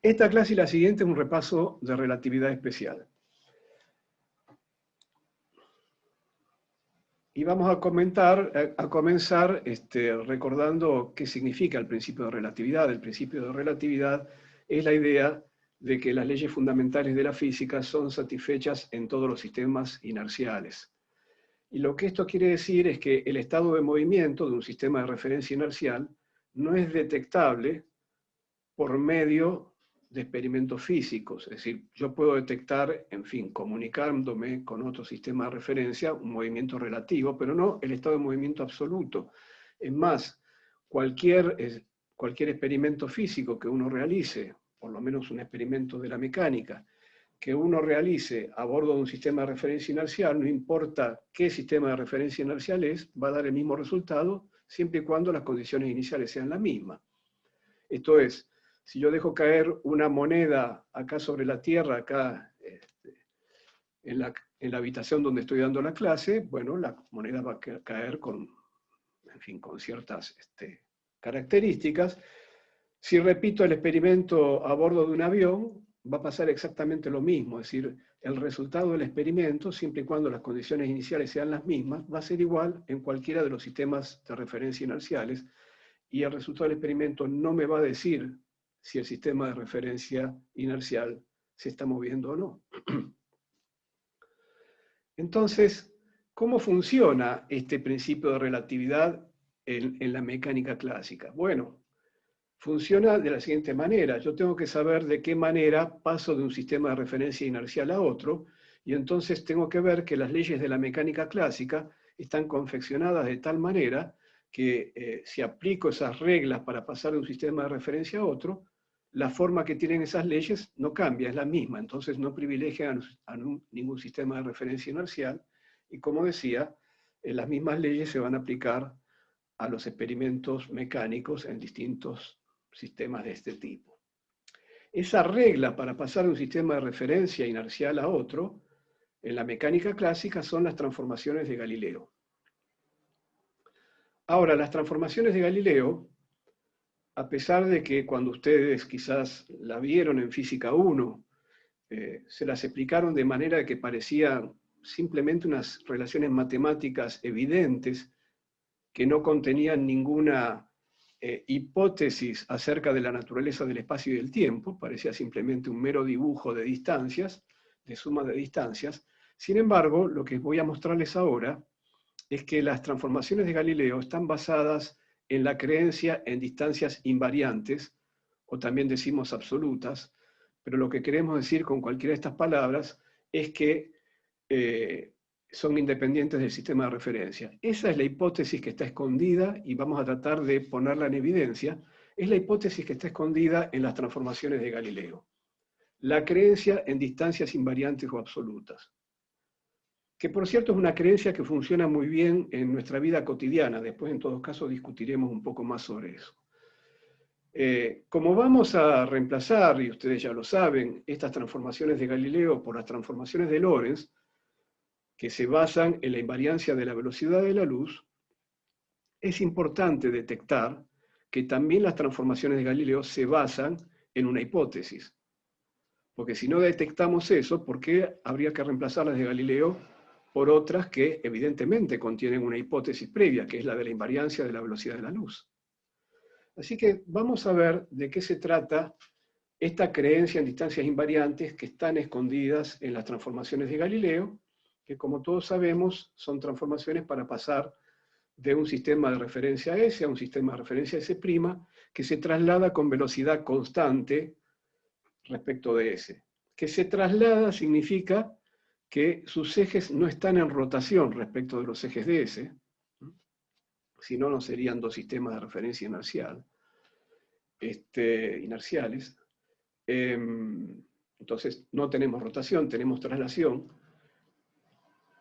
Esta clase y la siguiente es un repaso de relatividad especial. Y vamos a comenzar recordando qué significa el principio de relatividad. El principio de relatividad es la idea de que las leyes fundamentales de la física son satisfechas en todos los sistemas inerciales. Y lo que esto quiere decir es que el estado de movimiento de un sistema de referencia inercial no es detectable por medio de experimentos físicos. Es decir, yo puedo detectar, en fin, comunicándome con otro sistema de referencia, un movimiento relativo, pero no el estado de movimiento absoluto. Es más, cualquier experimento físico que uno realice, por lo menos un experimento de la mecánica, que uno realice a bordo de un sistema de referencia inercial, no importa qué sistema de referencia inercial es, va a dar el mismo resultado, siempre y cuando las condiciones iniciales sean las mismas. Esto es, si yo dejo caer una moneda acá sobre la tierra, acá en la habitación donde estoy dando la clase, bueno, la moneda va a caer con, en fin, con ciertas características. Si repito el experimento a bordo de un avión, va a pasar exactamente lo mismo, es decir, el resultado del experimento, siempre y cuando las condiciones iniciales sean las mismas, va a ser igual en cualquiera de los sistemas de referencia inerciales, y el resultado del experimento no me va a decir si el sistema de referencia inercial se está moviendo o no. Entonces, ¿cómo funciona este principio de relatividad en la mecánica clásica? Bueno, funciona de la siguiente manera. Yo tengo que saber de qué manera paso de un sistema de referencia inercial a otro, y entonces tengo que ver que las leyes de la mecánica clásica están confeccionadas de tal manera que si aplico esas reglas para pasar de un sistema de referencia a otro, la forma que tienen esas leyes no cambia, es la misma. Entonces no privilegian a ningún sistema de referencia inercial, y como decía, las mismas leyes se van a aplicar a los experimentos mecánicos en distintos sistemas de este tipo. Esa regla para pasar de un sistema de referencia inercial a otro, en la mecánica clásica, son las transformaciones de Galileo. Ahora, las transformaciones de Galileo, a pesar de que cuando ustedes quizás la vieron en Física 1, se las explicaron de manera que parecían simplemente unas relaciones matemáticas evidentes, que no contenían ninguna hipótesis acerca de la naturaleza del espacio y del tiempo, parecía simplemente un mero dibujo de distancias, de suma de distancias. Sin embargo, lo que voy a mostrarles ahora es que las transformaciones de Galileo están basadas en la creencia en distancias invariantes, o también decimos absolutas, pero lo que queremos decir con cualquiera de estas palabras es que son independientes del sistema de referencia. Esa es la hipótesis que está escondida, y vamos a tratar de ponerla en evidencia. Es la hipótesis que está escondida en las transformaciones de Galileo. La creencia en distancias invariantes o absolutas, que por cierto es una creencia que funciona muy bien en nuestra vida cotidiana. Después, en todo caso, discutiremos un poco más sobre eso. Como vamos a reemplazar, y ustedes ya lo saben, estas transformaciones de Galileo por las transformaciones de Lorentz, que se basan en la invariancia de la velocidad de la luz, es importante detectar que también las transformaciones de Galileo se basan en una hipótesis. Porque si no detectamos eso, ¿por qué habría que reemplazar las de Galileo por otras que evidentemente contienen una hipótesis previa, que es la de la invariancia de la velocidad de la luz? Así que vamos a ver de qué se trata esta creencia en distancias invariantes que están escondidas en las transformaciones de Galileo, que como todos sabemos son transformaciones para pasar de un sistema de referencia S a un sistema de referencia S', que se traslada con velocidad constante respecto de S. Que se traslada significa que sus ejes no están en rotación respecto de los ejes de S, si no, no serían dos sistemas de referencia inerciales. Entonces no tenemos rotación, tenemos traslación.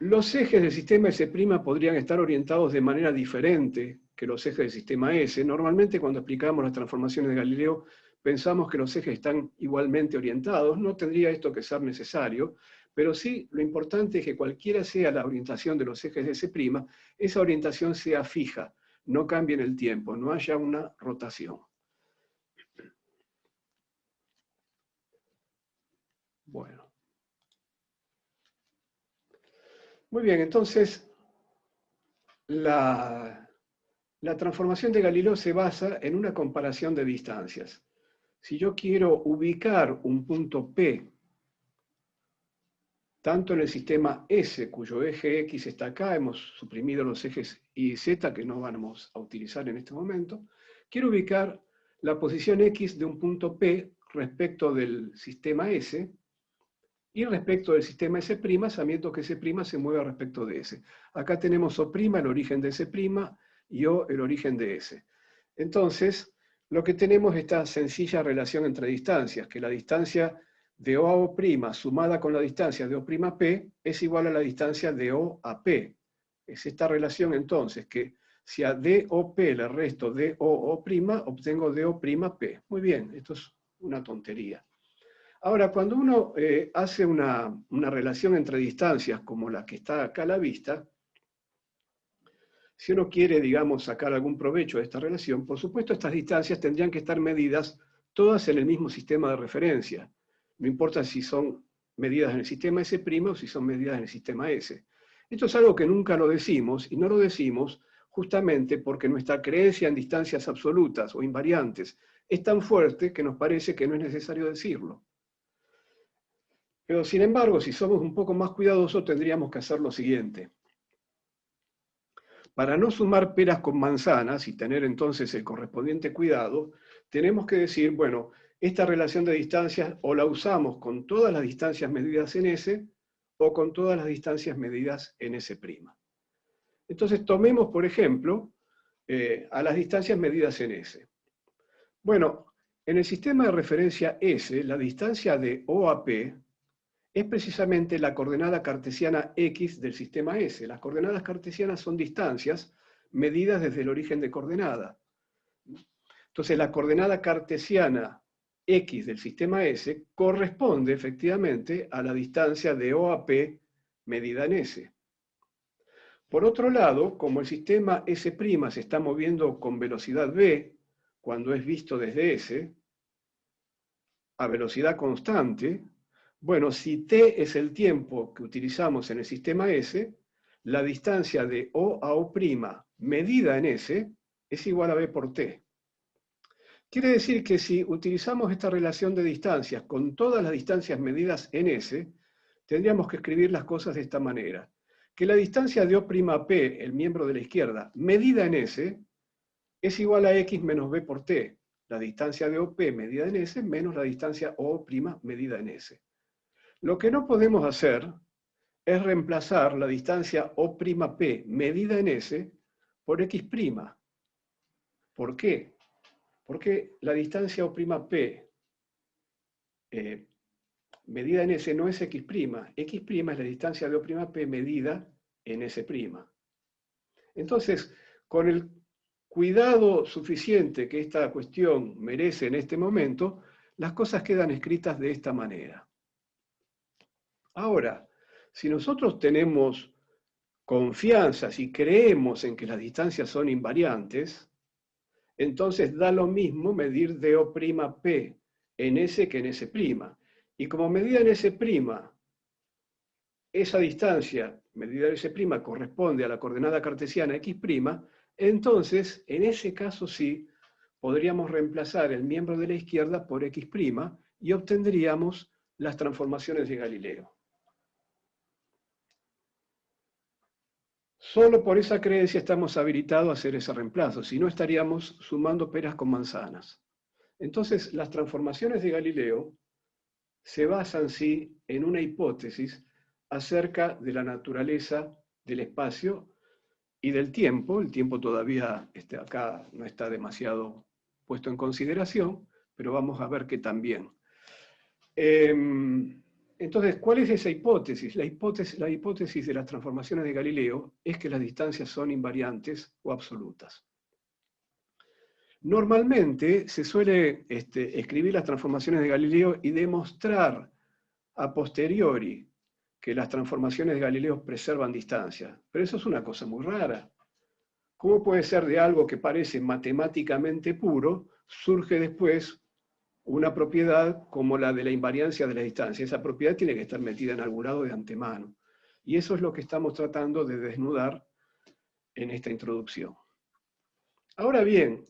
Los ejes del sistema S' podrían estar orientados de manera diferente que los ejes del sistema S. Normalmente cuando explicamos las transformaciones de Galileo pensamos que los ejes están igualmente orientados. No tendría esto que ser necesario, pero sí lo importante es que cualquiera sea la orientación de los ejes de S', esa orientación sea fija, no cambie en el tiempo, no haya una rotación. Bueno. Muy bien, entonces la transformación de Galileo se basa en una comparación de distancias. Si yo quiero ubicar un punto P, tanto en el sistema S, cuyo eje X está acá, hemos suprimido los ejes Y y Z que no vamos a utilizar en este momento, quiero ubicar la posición X de un punto P respecto del sistema S y respecto del sistema S', sabiendo que S' se mueve respecto de S. Acá tenemos O', el origen de S', y O, el origen de S. Entonces, lo que tenemos es esta sencilla relación entre distancias, que la distancia de O a O' sumada con la distancia de O'P es igual a la distancia de O a P. Es esta relación entonces que si a DOP le resto DO'O', obtengo DO'P. Muy bien, esto es una tontería. Ahora, cuando uno hace una relación entre distancias como la que está acá a la vista, si uno quiere, digamos, sacar algún provecho de esta relación, por supuesto estas distancias tendrían que estar medidas todas en el mismo sistema de referencia. No importa si son medidas en el sistema S' o si son medidas en el sistema S. Esto es algo que nunca lo decimos, y no lo decimos justamente porque nuestra creencia en distancias absolutas o invariantes es tan fuerte que nos parece que no es necesario decirlo. Pero sin embargo, si somos un poco más cuidadosos, tendríamos que hacer lo siguiente. Para no sumar peras con manzanas y tener entonces el correspondiente cuidado, tenemos que decir, bueno, esta relación de distancias o la usamos con todas las distancias medidas en S o con todas las distancias medidas en S'. Entonces tomemos, por ejemplo, a las distancias medidas en S. Bueno, en el sistema de referencia S, la distancia de O a P es precisamente la coordenada cartesiana X del sistema S. Las coordenadas cartesianas son distancias medidas desde el origen de coordenada. Entonces, la coordenada cartesiana X del sistema S corresponde efectivamente a la distancia de O a P medida en S. Por otro lado, como el sistema S' se está moviendo con velocidad v, cuando es visto desde S, a velocidad constante, bueno, si t es el tiempo que utilizamos en el sistema S, la distancia de O a O' medida en S es igual a v por t. Quiere decir que si utilizamos esta relación de distancias con todas las distancias medidas en S, tendríamos que escribir las cosas de esta manera. Que la distancia de O'P, el miembro de la izquierda, medida en S, es igual a X menos V por T. La distancia de OP medida en S menos la distancia O' medida en S. Lo que no podemos hacer es reemplazar la distancia O'P medida en S por X'. ¿Por qué? Porque la distancia O'P medida en S no es X'. X' es la distancia de O'P medida en S'. Entonces, con el cuidado suficiente que esta cuestión merece en este momento, las cosas quedan escritas de esta manera. Ahora, si nosotros tenemos confianza, si creemos en que las distancias son invariantes, entonces da lo mismo medir DO'P en S que en S'. Y como medida en S', esa distancia medida en S' corresponde a la coordenada cartesiana X', entonces, en ese caso sí, podríamos reemplazar el miembro de la izquierda por X' y obtendríamos las transformaciones de Galileo. Solo por esa creencia estamos habilitados a hacer ese reemplazo, si no estaríamos sumando peras con manzanas. Entonces, las transformaciones de Galileo se basan, sí, en una hipótesis acerca de la naturaleza del espacio y del tiempo. El tiempo todavía acá no está demasiado puesto en consideración, pero vamos a ver que también. Entonces, ¿cuál es esa hipótesis? La hipótesis de las transformaciones de Galileo es que las distancias son invariantes o absolutas. Normalmente se suele escribir las transformaciones de Galileo y demostrar a posteriori que las transformaciones de Galileo preservan distancia. Pero eso es una cosa muy rara. ¿Cómo puede ser de algo que parece matemáticamente puro, surge después una propiedad como la de la invariancia de la distancia. Esa propiedad tiene que estar metida en algún lado de antemano. Y eso es lo que estamos tratando de desnudar en esta introducción. Ahora bien,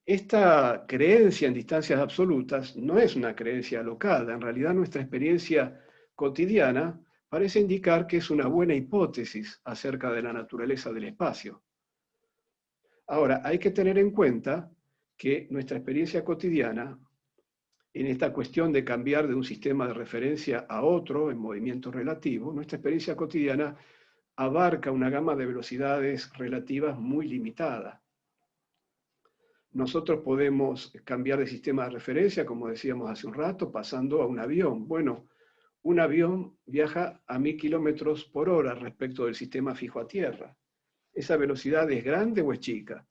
esta creencia en distancias absolutas no es una creencia alocada. En realidad nuestra experiencia cotidiana parece indicar que es una buena hipótesis acerca de la naturaleza del espacio. Ahora, hay que tener en cuenta que nuestra experiencia cotidiana, en esta cuestión de cambiar de un sistema de referencia a otro en movimiento relativo, nuestra experiencia cotidiana abarca una gama de velocidades relativas muy limitada. Nosotros podemos cambiar de sistema de referencia, como decíamos hace un rato, pasando a un avión. Bueno, un avión viaja a 1000 kilómetros por hora respecto del sistema fijo a tierra. ¿Esa velocidad es grande o es chica?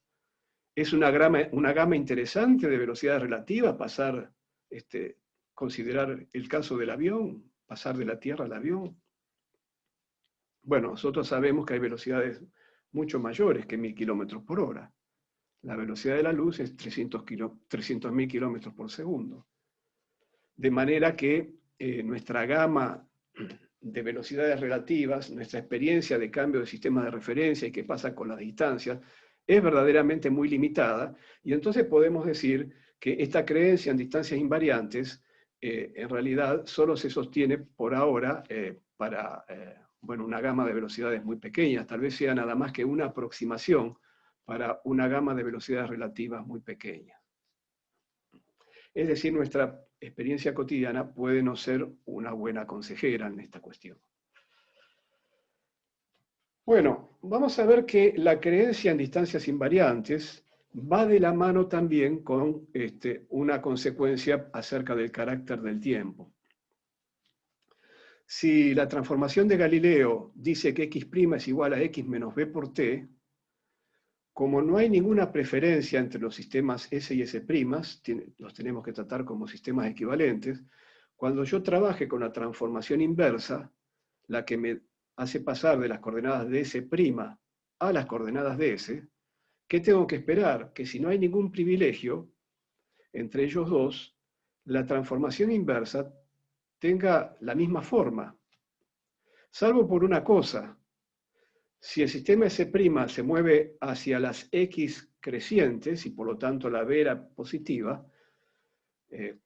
¿Es una gama interesante de velocidades relativas pasar, considerar el caso del avión, pasar de la tierra al avión? Bueno, nosotros sabemos que hay velocidades mucho mayores que 1000 kilómetros por hora. La velocidad de la luz es 300.000 kilómetros por segundo. De manera que nuestra gama de velocidades relativas, nuestra experiencia de cambio de sistemas de referencia y qué pasa con las distancias, es verdaderamente muy limitada, y entonces podemos decir que esta creencia en distancias invariantes en realidad solo se sostiene por ahora para una gama de velocidades muy pequeñas, tal vez sea nada más que una aproximación para una gama de velocidades relativas muy pequeñas. Es decir, nuestra experiencia cotidiana puede no ser una buena consejera en esta cuestión. Bueno, vamos a ver que la creencia en distancias invariantes va de la mano también con una consecuencia acerca del carácter del tiempo. Si la transformación de Galileo dice que x' es igual a x menos b por t, como no hay ninguna preferencia entre los sistemas S y S', los tenemos que tratar como sistemas equivalentes, cuando yo trabaje con la transformación inversa, la que me hace pasar de las coordenadas de S' a las coordenadas de S, ¿qué tengo que esperar? Que si no hay ningún privilegio entre ellos dos, la transformación inversa tenga la misma forma, salvo por una cosa. Si el sistema S' se mueve hacia las X crecientes, y por lo tanto la B era positiva,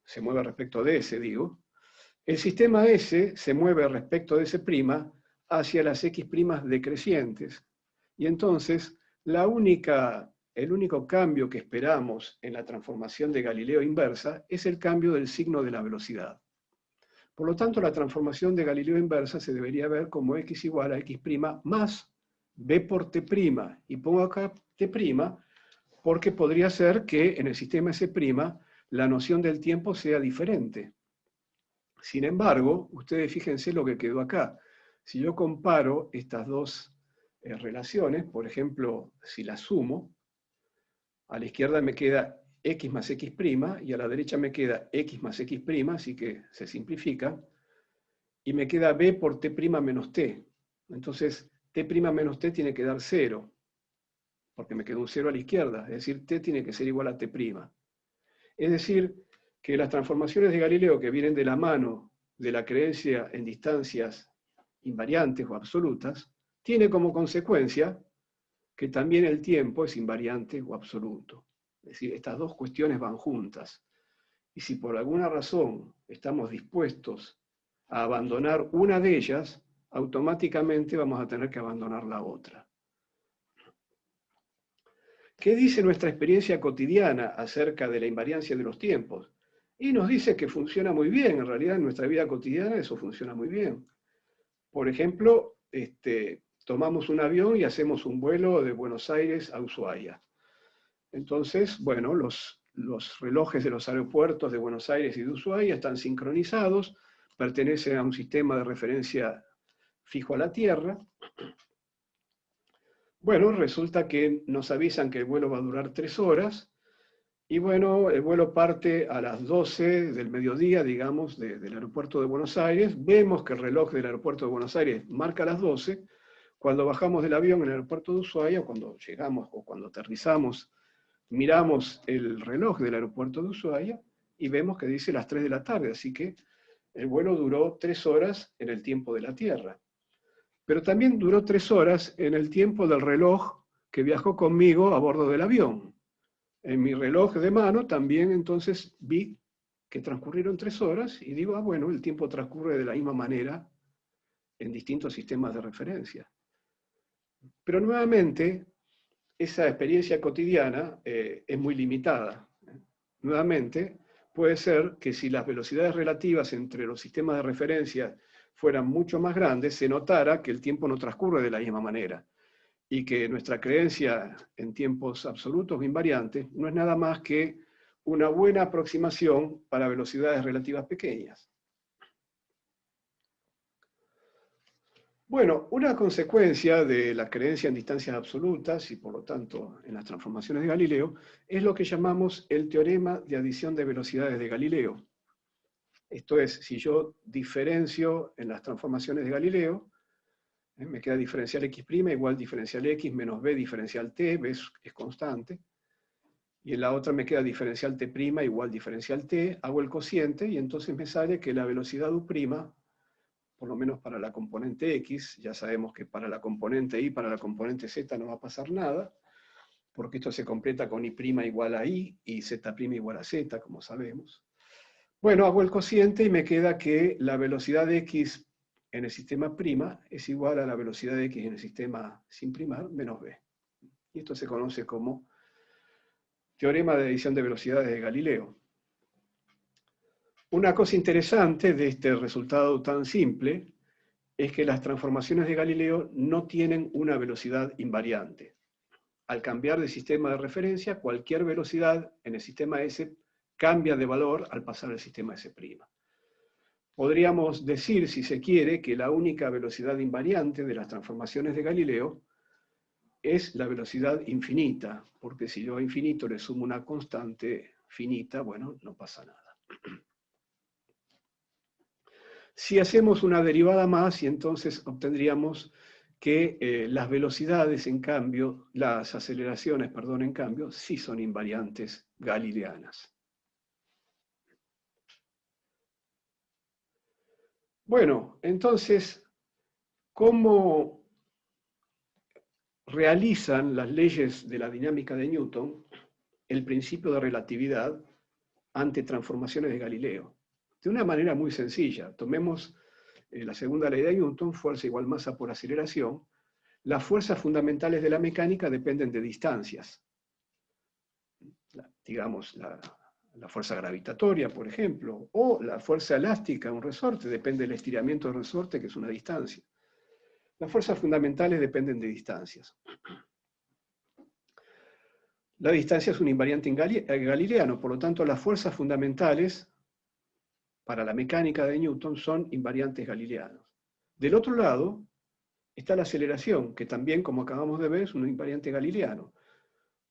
se mueve respecto de S, digo, el sistema S se mueve respecto de S' hacia las X' decrecientes. Y entonces, el único cambio que esperamos en la transformación de Galileo inversa es el cambio del signo de la velocidad. Por lo tanto, la transformación de Galileo inversa se debería ver como x igual a x' más b por t', y pongo acá t' porque podría ser que en el sistema S' la noción del tiempo sea diferente. Sin embargo, ustedes fíjense lo que quedó acá. Si yo comparo estas dos relaciones, por ejemplo, si las sumo, a la izquierda me queda x más x' y a la derecha me queda x más x', así que se simplifican, y me queda b por t' menos t. Entonces, t' menos t tiene que dar 0, porque me quedó un 0 a la izquierda, es decir, t tiene que ser igual a t'. Es decir, que las transformaciones de Galileo que vienen de la mano de la creencia en distancias invariantes o absolutas, tiene como consecuencia que también el tiempo es invariante o absoluto. Es decir, estas dos cuestiones van juntas. Y si por alguna razón estamos dispuestos a abandonar una de ellas, automáticamente vamos a tener que abandonar la otra. ¿Qué dice nuestra experiencia cotidiana acerca de la invariancia de los tiempos? Y nos dice que funciona muy bien, en realidad en nuestra vida cotidiana eso funciona muy bien. Por ejemplo, tomamos un avión y hacemos un vuelo de Buenos Aires a Ushuaia. Entonces, bueno, los relojes de los aeropuertos de Buenos Aires y de Ushuaia están sincronizados, pertenecen a un sistema de referencia fijo a la Tierra. Bueno, resulta que nos avisan que el vuelo va a durar 3 horas, y bueno, el vuelo parte a las 12 del mediodía, digamos, del aeropuerto de Buenos Aires. Vemos que el reloj del aeropuerto de Buenos Aires marca las 12. Cuando bajamos del avión en el aeropuerto de Ushuaia, cuando llegamos o cuando aterrizamos, miramos el reloj del aeropuerto de Ushuaia y vemos que dice las 3 de la tarde, así que el vuelo duró 3 horas en el tiempo de la Tierra. Pero también duró 3 horas en el tiempo del reloj que viajó conmigo a bordo del avión. En mi reloj de mano también entonces vi que transcurrieron 3 horas y digo, bueno, el tiempo transcurre de la misma manera en distintos sistemas de referencia. Pero nuevamente, esa experiencia cotidiana es muy limitada. Nuevamente, puede ser que si las velocidades relativas entre los sistemas de referencia fueran mucho más grandes, se notara que el tiempo no transcurre de la misma manera y que nuestra creencia en tiempos absolutos o invariantes no es nada más que una buena aproximación para velocidades relativas pequeñas. Bueno, una consecuencia de la creencia en distancias absolutas y por lo tanto en las transformaciones de Galileo es lo que llamamos el teorema de adición de velocidades de Galileo. Esto es, si yo diferencio en las transformaciones de Galileo, me queda diferencial x' igual diferencial x menos b diferencial t, b es constante, y en la otra me queda diferencial t' igual diferencial t, hago el cociente y entonces me sale que la velocidad u', por lo menos para la componente x, ya sabemos que para la componente y, para la componente z no va a pasar nada, porque esto se completa con y' igual a y z' igual a z, como sabemos. Bueno, hago el cociente y me queda que la velocidad de x en el sistema prima es igual a la velocidad de x en el sistema sin primar menos b. Y esto se conoce como teorema de adición de velocidades de Galileo. Una cosa interesante de este resultado tan simple es que las transformaciones de Galileo no tienen una velocidad invariante. Al cambiar de sistema de referencia, cualquier velocidad en el sistema S cambia de valor al pasar al sistema S'. Podríamos decir, si se quiere, que la única velocidad invariante de las transformaciones de Galileo es la velocidad infinita, porque si yo a infinito le sumo una constante finita, bueno, no pasa nada. Si hacemos una derivada más, y entonces obtendríamos que las velocidades, en cambio, las aceleraciones, perdón, en cambio, sí son invariantes galileanas. Bueno, entonces, ¿cómo realizan las leyes de la dinámica de Newton el principio de relatividad ante transformaciones de Galileo? De una manera muy sencilla. Tomemos la segunda ley de Newton, fuerza igual masa por aceleración. Las fuerzas fundamentales de la mecánica dependen de distancias. Digamos, la fuerza gravitatoria, por ejemplo, o la fuerza elástica, un resorte, depende del estiramiento del resorte, que es una distancia. Las fuerzas fundamentales dependen de distancias. La distancia es un invariante galileano, por lo tanto las fuerzas fundamentales para la mecánica de Newton son invariantes galileanos. Del otro lado está la aceleración, que también, como acabamos de ver, es un invariante galileano.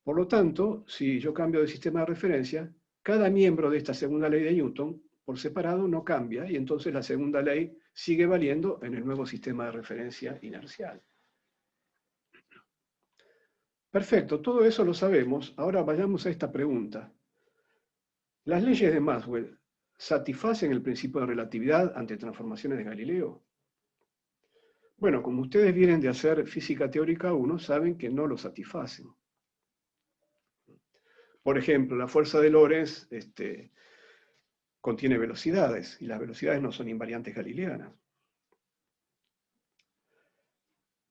Por lo tanto, si yo cambio de sistema de referencia, cada miembro de esta segunda ley de Newton, por separado, no cambia, y entonces la segunda ley sigue valiendo en el nuevo sistema de referencia inercial. Perfecto, todo eso lo sabemos. Ahora vayamos a esta pregunta. ¿Las leyes de Maxwell satisfacen el principio de relatividad ante transformaciones de Galileo? Bueno, como ustedes vienen de hacer física teórica 1, saben que no lo satisfacen. Por ejemplo, la fuerza de Lorentz contiene velocidades, y las velocidades no son invariantes galileanas.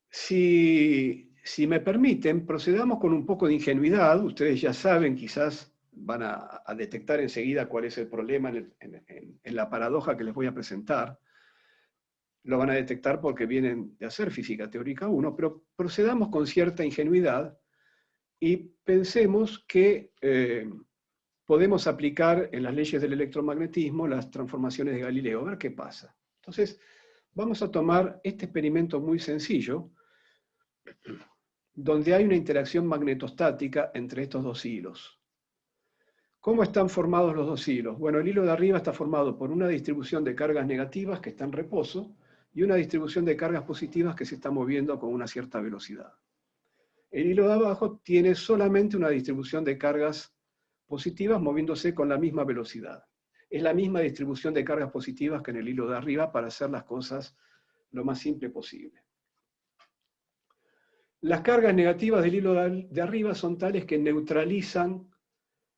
Si me permiten, procedamos con un poco de ingenuidad. Ustedes ya saben, quizás van a detectar enseguida cuál es el problema en la paradoja que les voy a presentar. Lo van a detectar porque vienen de hacer física teórica 1, pero procedamos con cierta ingenuidad y pensemos que podemos aplicar en las leyes del electromagnetismo las transformaciones de Galileo, a ver qué pasa. Entonces, vamos a tomar este experimento muy sencillo, donde hay una interacción magnetostática entre estos dos hilos. ¿Cómo están formados los dos hilos? Bueno, el hilo de arriba está formado por una distribución de cargas negativas que está en reposo y una distribución de cargas positivas que se está moviendo con una cierta velocidad. El hilo de abajo tiene solamente una distribución de cargas positivas moviéndose con la misma velocidad. es la misma distribución de cargas positivas que en el hilo de arriba para hacer las cosas lo más simple posible. Las cargas negativas del hilo de arriba son tales que neutralizan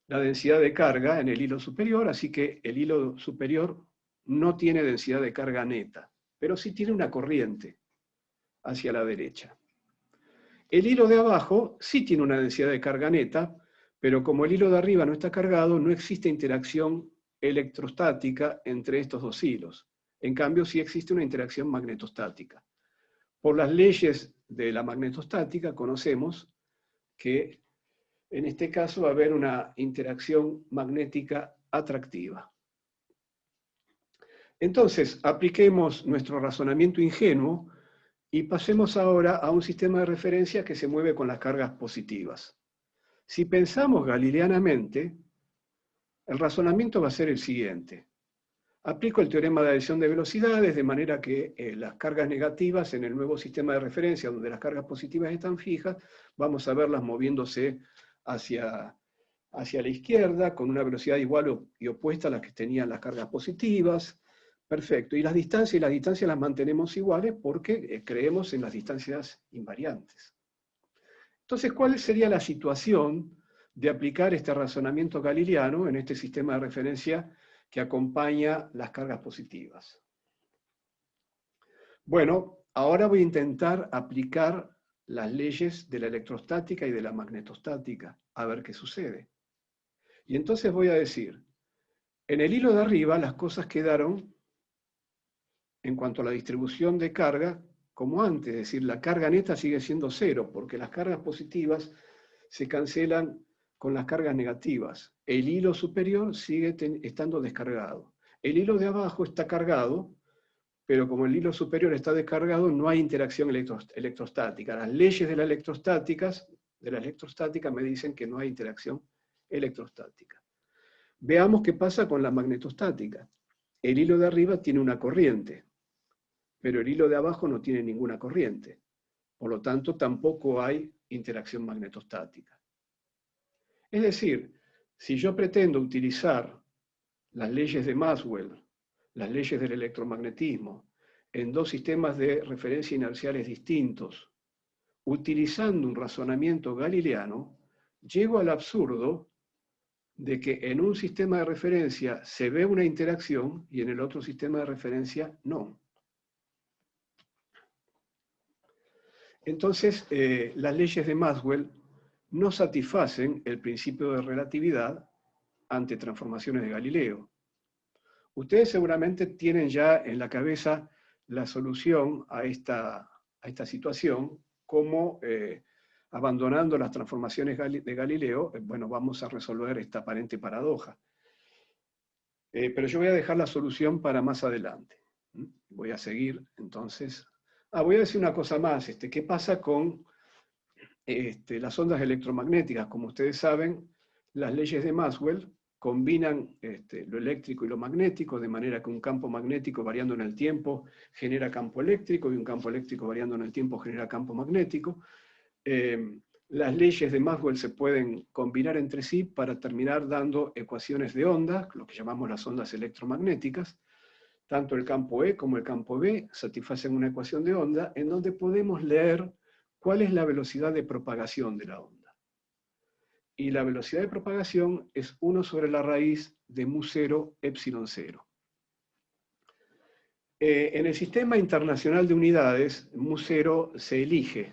la densidad de carga en el hilo superior, así que el hilo superior no tiene densidad de carga neta, pero sí tiene una corriente hacia la derecha. El hilo de abajo sí tiene una densidad de carga neta, pero como el hilo de arriba no está cargado, no existe interacción electrostática entre estos dos hilos. En cambio, sí existe una interacción magnetostática. Por las leyes de la magnetostática conocemos que en este caso va a haber una interacción magnética atractiva. Entonces, apliquemos nuestro razonamiento ingenuo y pasemos ahora a un sistema de referencia que se mueve con las cargas positivas. Si pensamos galileanamente, el razonamiento va a ser el siguiente. Aplico el teorema de adición de velocidades de manera que las cargas negativas en el nuevo sistema de referencia, donde las cargas positivas están fijas, vamos a verlas moviéndose hacia la izquierda con una velocidad igual y opuesta a las que tenían las cargas positivas. Perfecto. Y las distancias las mantenemos iguales porque creemos en las distancias invariantes. Entonces, ¿cuál sería la situación de aplicar este razonamiento galileano en este sistema de referencia que acompaña las cargas positivas? Bueno, ahora voy a intentar aplicar las leyes de la electrostática y de la magnetostática, a ver qué sucede. Y entonces voy a decir, en el hilo de arriba las cosas quedaron en cuanto a la distribución de carga como antes, es decir, la carga neta sigue siendo cero, porque las cargas positivas se cancelan con las cargas negativas. El hilo superior sigue estando descargado. El hilo de abajo está cargado, pero como el hilo superior está descargado, no hay interacción electrostática. Las leyes de la electrostática me dicen que no hay interacción electrostática. Veamos qué pasa con la magnetostática. El hilo de arriba tiene una corriente, pero el hilo de abajo no tiene ninguna corriente. Por lo tanto, tampoco hay interacción magnetostática. Es decir, si yo pretendo utilizar las leyes de Maxwell, las leyes del electromagnetismo, en dos sistemas de referencia inerciales distintos, utilizando un razonamiento galileano, llego al absurdo de que en un sistema de referencia se ve una interacción y en el otro sistema de referencia no. Entonces, las leyes de Maxwell no satisfacen el principio de relatividad ante transformaciones de Galileo. Ustedes seguramente tienen ya en la cabeza la solución a esta situación, como abandonando las transformaciones de Galileo, bueno, vamos a resolver esta aparente paradoja. Pero yo voy a dejar la solución para más adelante. Voy a seguir, entonces. Voy a decir una cosa más. ¿Qué pasa con las ondas electromagnéticas? Como ustedes saben, las leyes de Maxwell combinan lo eléctrico y lo magnético, de manera que un campo magnético variando en el tiempo genera campo eléctrico y un campo eléctrico variando en el tiempo genera campo magnético. Las leyes de Maxwell se pueden combinar entre sí para terminar dando ecuaciones de onda, lo que llamamos las ondas electromagnéticas. Tanto el campo E como el campo B satisfacen una ecuación de onda en donde podemos leer cuál es la velocidad de propagación de la onda. Y la velocidad de propagación es 1 sobre la raíz de mu0 epsilon 0. En el sistema internacional de unidades, mu0 se elige,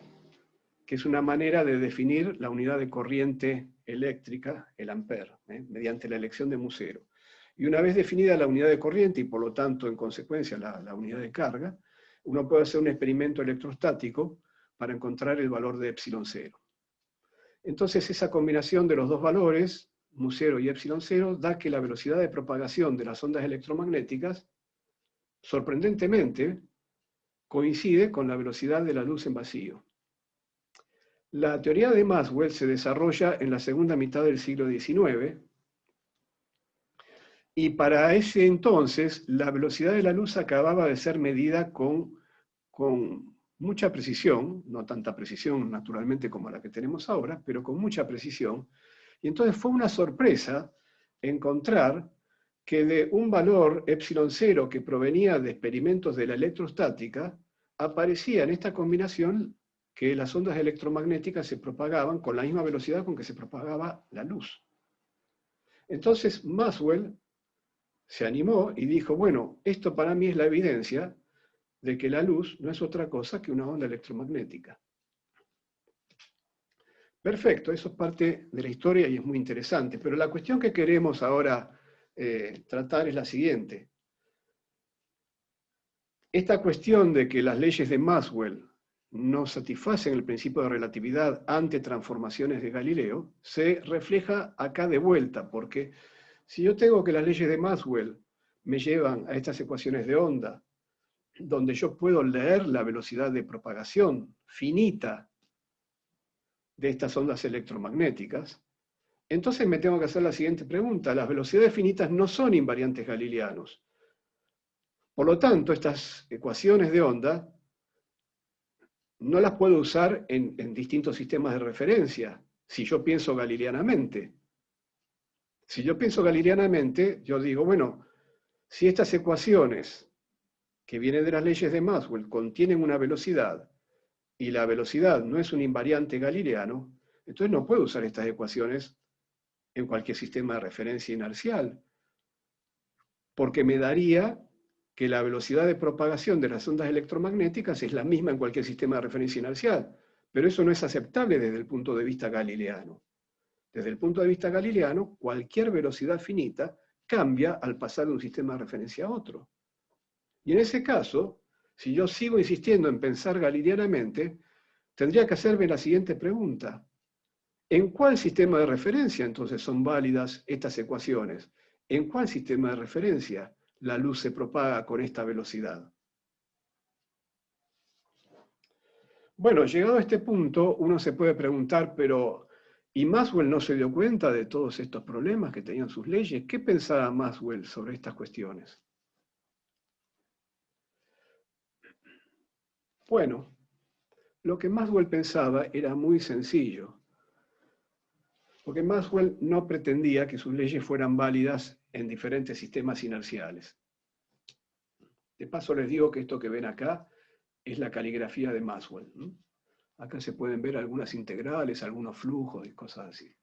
que es una manera de definir la unidad de corriente eléctrica, el ampere, mediante la elección de mu0. Y una vez definida la unidad de corriente y por lo tanto en consecuencia la unidad de carga, uno puede hacer un experimento electrostático para encontrar el valor de epsilon 0. Entonces esa combinación de los dos valores, mu0 y epsilon 0, da que la velocidad de propagación de las ondas electromagnéticas, sorprendentemente, coincide con la velocidad de la luz en vacío. La teoría de Maxwell se desarrolla en la segunda mitad del siglo XIX, y para ese entonces la velocidad de la luz acababa de ser medida con mucha precisión, no tanta precisión naturalmente como la que tenemos ahora, pero con mucha precisión. Y entonces fue una sorpresa encontrar que de un valor epsilon 0 que provenía de experimentos de la electrostática, aparecía en esta combinación que las ondas electromagnéticas se propagaban con la misma velocidad con que se propagaba la luz. Entonces Maxwell se animó y dijo, bueno, esto para mí es la evidencia de que la luz no es otra cosa que una onda electromagnética. Perfecto, eso es parte de la historia y es muy interesante, pero la cuestión que queremos ahora tratar es la siguiente. Esta cuestión de que las leyes de Maxwell no satisfacen el principio de relatividad ante transformaciones de Galileo se refleja acá de vuelta, porque si yo tengo que las leyes de Maxwell me llevan a estas ecuaciones de onda, donde yo puedo leer la velocidad de propagación finita de estas ondas electromagnéticas, entonces me tengo que hacer la siguiente pregunta. Las velocidades finitas no son invariantes galileanos. Por lo tanto, estas ecuaciones de onda no las puedo usar en distintos sistemas de referencia, si yo pienso galileanamente. Si yo pienso galileanamente, yo digo, bueno, si estas ecuaciones que vienen de las leyes de Maxwell contienen una velocidad, y la velocidad no es un invariante galileano, entonces no puedo usar estas ecuaciones en cualquier sistema de referencia inercial, porque me daría que la velocidad de propagación de las ondas electromagnéticas es la misma en cualquier sistema de referencia inercial, pero eso no es aceptable desde el punto de vista galileano. Desde el punto de vista galileano, cualquier velocidad finita cambia al pasar de un sistema de referencia a otro. Y en ese caso, si yo sigo insistiendo en pensar galileanamente, tendría que hacerme la siguiente pregunta. ¿En cuál sistema de referencia entonces son válidas estas ecuaciones? ¿En cuál sistema de referencia la luz se propaga con esta velocidad? Bueno, llegado a este punto, uno se puede preguntar, pero ¿y Maxwell no se dio cuenta de todos estos problemas que tenían sus leyes? ¿Qué pensaba Maxwell sobre estas cuestiones? Bueno, lo que Maxwell pensaba era muy sencillo, porque Maxwell no pretendía que sus leyes fueran válidas en diferentes sistemas inerciales. De paso les digo que esto que ven acá es la caligrafía de Maxwell. Acá se pueden ver algunas integrales, algunos flujos y cosas así.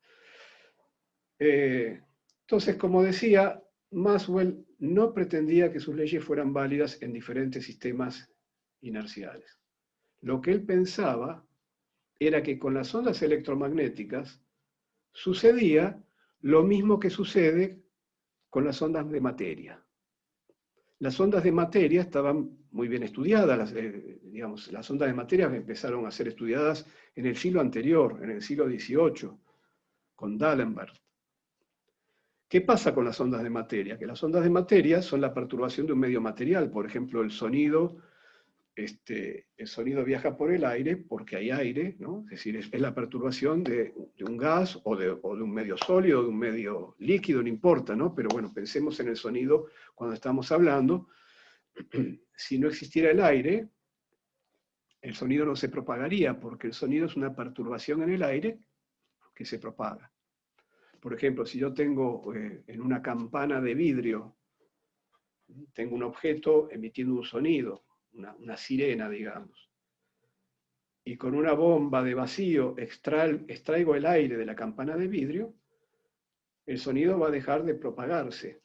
Entonces, como decía, Maxwell no pretendía que sus leyes fueran válidas en diferentes sistemas inerciales. Lo que él pensaba era que con las ondas electromagnéticas sucedía lo mismo que sucede con las ondas de materia. Las ondas de materia estaban muy bien estudiadas, las ondas de materia empezaron a ser estudiadas en el siglo anterior, en el siglo XVIII, con D'Alembert. ¿Qué pasa con las ondas de materia? Que las ondas de materia son la perturbación de un medio material, por ejemplo, el sonido viaja por el aire porque hay aire, ¿no? Es decir, es la perturbación de un gas o de un medio sólido, de un medio líquido, no importa, ¿no? Pero bueno, pensemos en el sonido cuando estamos hablando. Si no existiera el aire, el sonido no se propagaría, porque el sonido es una perturbación en el aire que se propaga. Por ejemplo, si yo tengo en una campana de vidrio, tengo un objeto emitiendo un sonido, una sirena, digamos, y con una bomba de vacío extraigo el aire de la campana de vidrio, el sonido va a dejar de propagarse.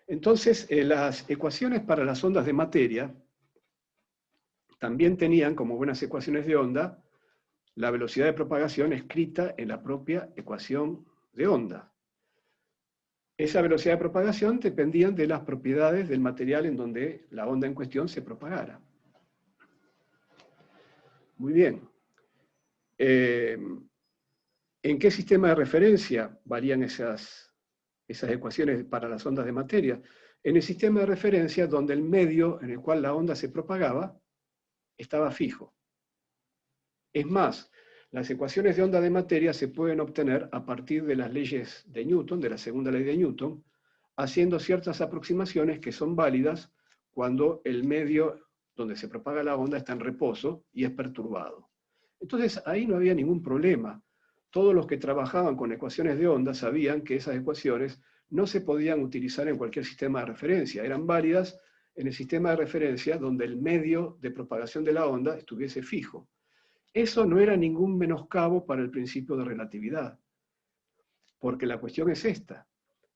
Entonces, las ecuaciones para las ondas de materia también tenían, como buenas ecuaciones de onda, la velocidad de propagación escrita en la propia ecuación de onda. Esa velocidad de propagación dependía de las propiedades del material en donde la onda en cuestión se propagara. Muy bien. ¿En qué sistema de referencia varían esas ecuaciones para las ondas de materia? En el sistema de referencia donde el medio en el cual la onda se propagaba estaba fijo. Es más, las ecuaciones de onda de materia se pueden obtener a partir de las leyes de Newton, de la segunda ley de Newton, haciendo ciertas aproximaciones que son válidas cuando el medio donde se propaga la onda está en reposo y es perturbado. Entonces ahí no había ningún problema, todos los que trabajaban con ecuaciones de onda sabían que esas ecuaciones no se podían utilizar en cualquier sistema de referencia, eran válidas en el sistema de referencia donde el medio de propagación de la onda estuviese fijo. Eso no era ningún menoscabo para el principio de relatividad, porque la cuestión es esta.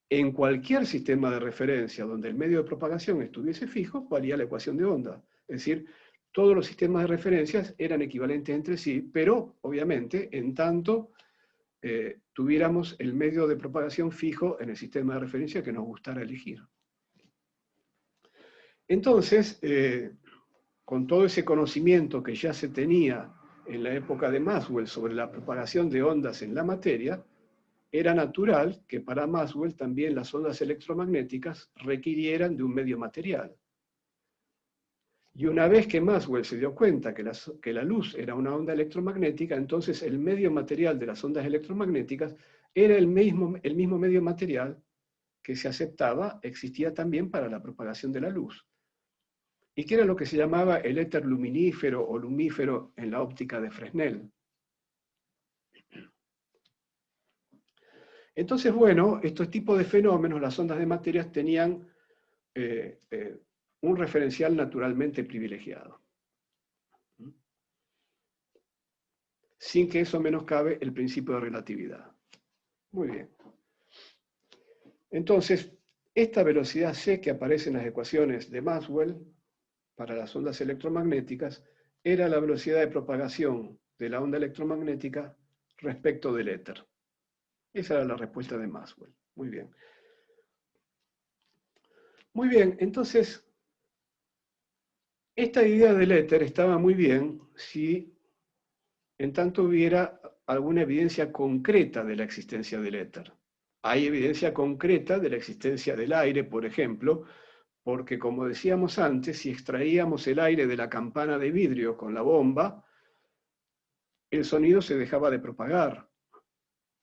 En cualquier sistema de referencia donde el medio de propagación estuviese fijo, valía la ecuación de onda. Es decir, todos los sistemas de referencias eran equivalentes entre sí, pero obviamente en tanto tuviéramos el medio de propagación fijo en el sistema de referencia que nos gustara elegir. Entonces, con todo ese conocimiento que ya se tenía en la época de Maxwell sobre la propagación de ondas en la materia, era natural que para Maxwell también las ondas electromagnéticas requirieran de un medio material. Y una vez que Maxwell se dio cuenta que la luz era una onda electromagnética, entonces el medio material de las ondas electromagnéticas era el mismo medio material que se aceptaba, existía también para la propagación de la luz. Y que era lo que se llamaba el éter luminífero o lumífero en la óptica de Fresnel. Entonces, bueno, estos tipos de fenómenos, las ondas de materias, tenían un referencial naturalmente privilegiado, sin que eso menoscabe el principio de relatividad. Muy bien. Entonces, esta velocidad c que aparece en las ecuaciones de Maxwell para las ondas electromagnéticas era la velocidad de propagación de la onda electromagnética respecto del éter. Esa era la respuesta de Maxwell. Muy bien. Muy bien, entonces, esta idea del éter estaba muy bien si en tanto hubiera alguna evidencia concreta de la existencia del éter. Hay evidencia concreta de la existencia del aire, por ejemplo, porque como decíamos antes, si extraíamos el aire de la campana de vidrio con la bomba, el sonido se dejaba de propagar.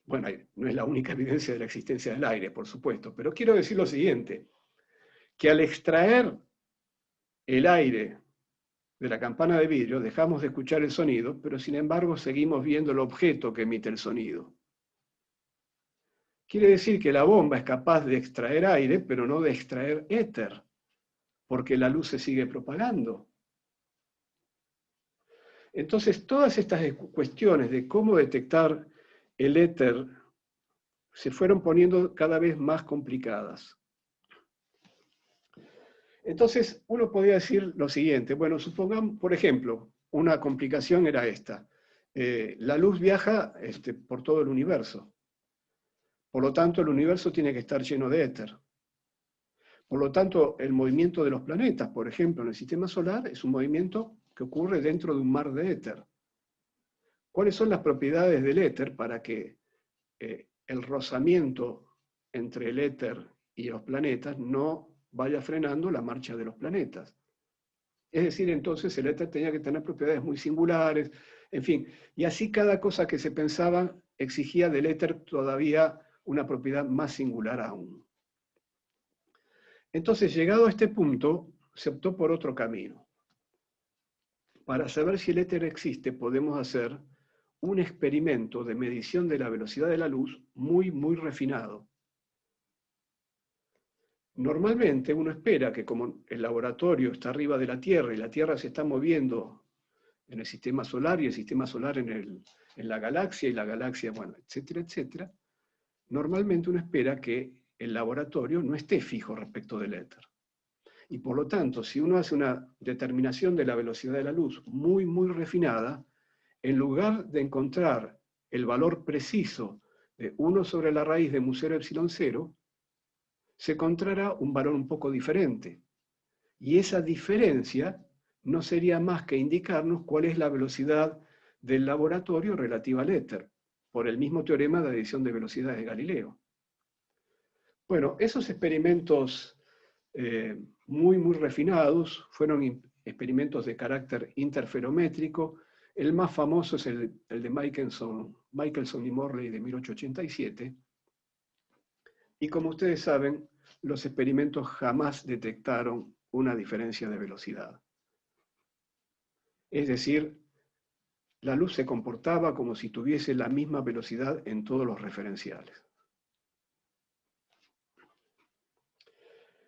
Bueno, no es la única evidencia de la existencia del aire, por supuesto, pero quiero decir lo siguiente, que al extraer el aire de la campana de vidrio dejamos de escuchar el sonido, pero sin embargo seguimos viendo el objeto que emite el sonido. Quiere decir que la bomba es capaz de extraer aire, pero no de extraer éter, porque la luz se sigue propagando. Entonces, todas estas cuestiones de cómo detectar el éter se fueron poniendo cada vez más complicadas. Entonces, uno podría decir lo siguiente, bueno, supongamos, por ejemplo, una complicación era esta. La luz viaja por todo el universo. Por lo tanto, el universo tiene que estar lleno de éter. Por lo tanto, el movimiento de los planetas, por ejemplo, en el sistema solar, es un movimiento que ocurre dentro de un mar de éter. ¿Cuáles son las propiedades del éter para que el rozamiento entre el éter y los planetas no vaya frenando la marcha de los planetas? Es decir, entonces el éter tenía que tener propiedades muy singulares, en fin, y así cada cosa que se pensaba exigía del éter todavía una propiedad más singular aún. Entonces, llegado a este punto, se optó por otro camino. Para saber si el éter existe, podemos hacer un experimento de medición de la velocidad de la luz muy, muy refinado. Normalmente uno espera que como el laboratorio está arriba de la Tierra y la Tierra se está moviendo en el sistema solar y el sistema solar en la galaxia y la galaxia, bueno, etcétera, etcétera, normalmente uno espera que el laboratorio no esté fijo respecto del éter. Y por lo tanto, si uno hace una determinación de la velocidad de la luz muy, muy refinada, en lugar de encontrar el valor preciso de 1 sobre la raíz de mu 0 epsilon 0, se encontrará un valor un poco diferente. Y esa diferencia no sería más que indicarnos cuál es la velocidad del laboratorio relativa al éter, por el mismo teorema de adición de velocidades de Galileo. Bueno, esos experimentos muy, muy refinados fueron experimentos de carácter interferométrico. El más famoso es el de Michelson y Morley de 1887. Y como ustedes saben, los experimentos jamás detectaron una diferencia de velocidad. Es decir, la luz se comportaba como si tuviese la misma velocidad en todos los referenciales.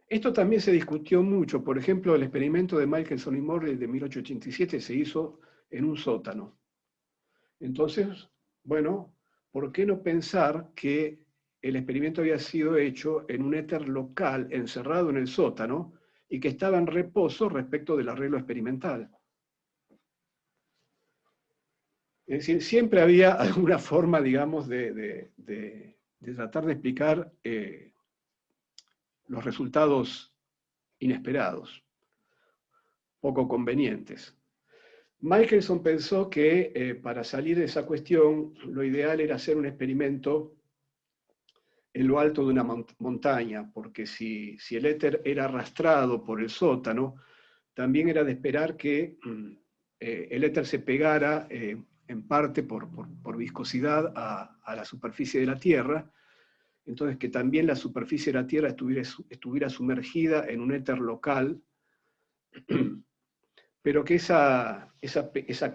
Esto también se discutió mucho. Por ejemplo, el experimento de Michelson y Morley de 1887 se hizo en un sótano. Entonces, bueno, ¿por qué no pensar que el experimento había sido hecho en un éter local encerrado en el sótano y que estaba en reposo respecto del arreglo experimental? Es decir, siempre había alguna forma, digamos, de tratar de explicar los resultados inesperados, poco convenientes. Michelson pensó que para salir de esa cuestión, lo ideal era hacer un experimento en lo alto de una montaña, porque si el éter era arrastrado por el sótano, también era de esperar que el éter se pegara en parte por viscosidad a la superficie de la Tierra, entonces que también la superficie de la Tierra estuviera sumergida en un éter local, pero que esa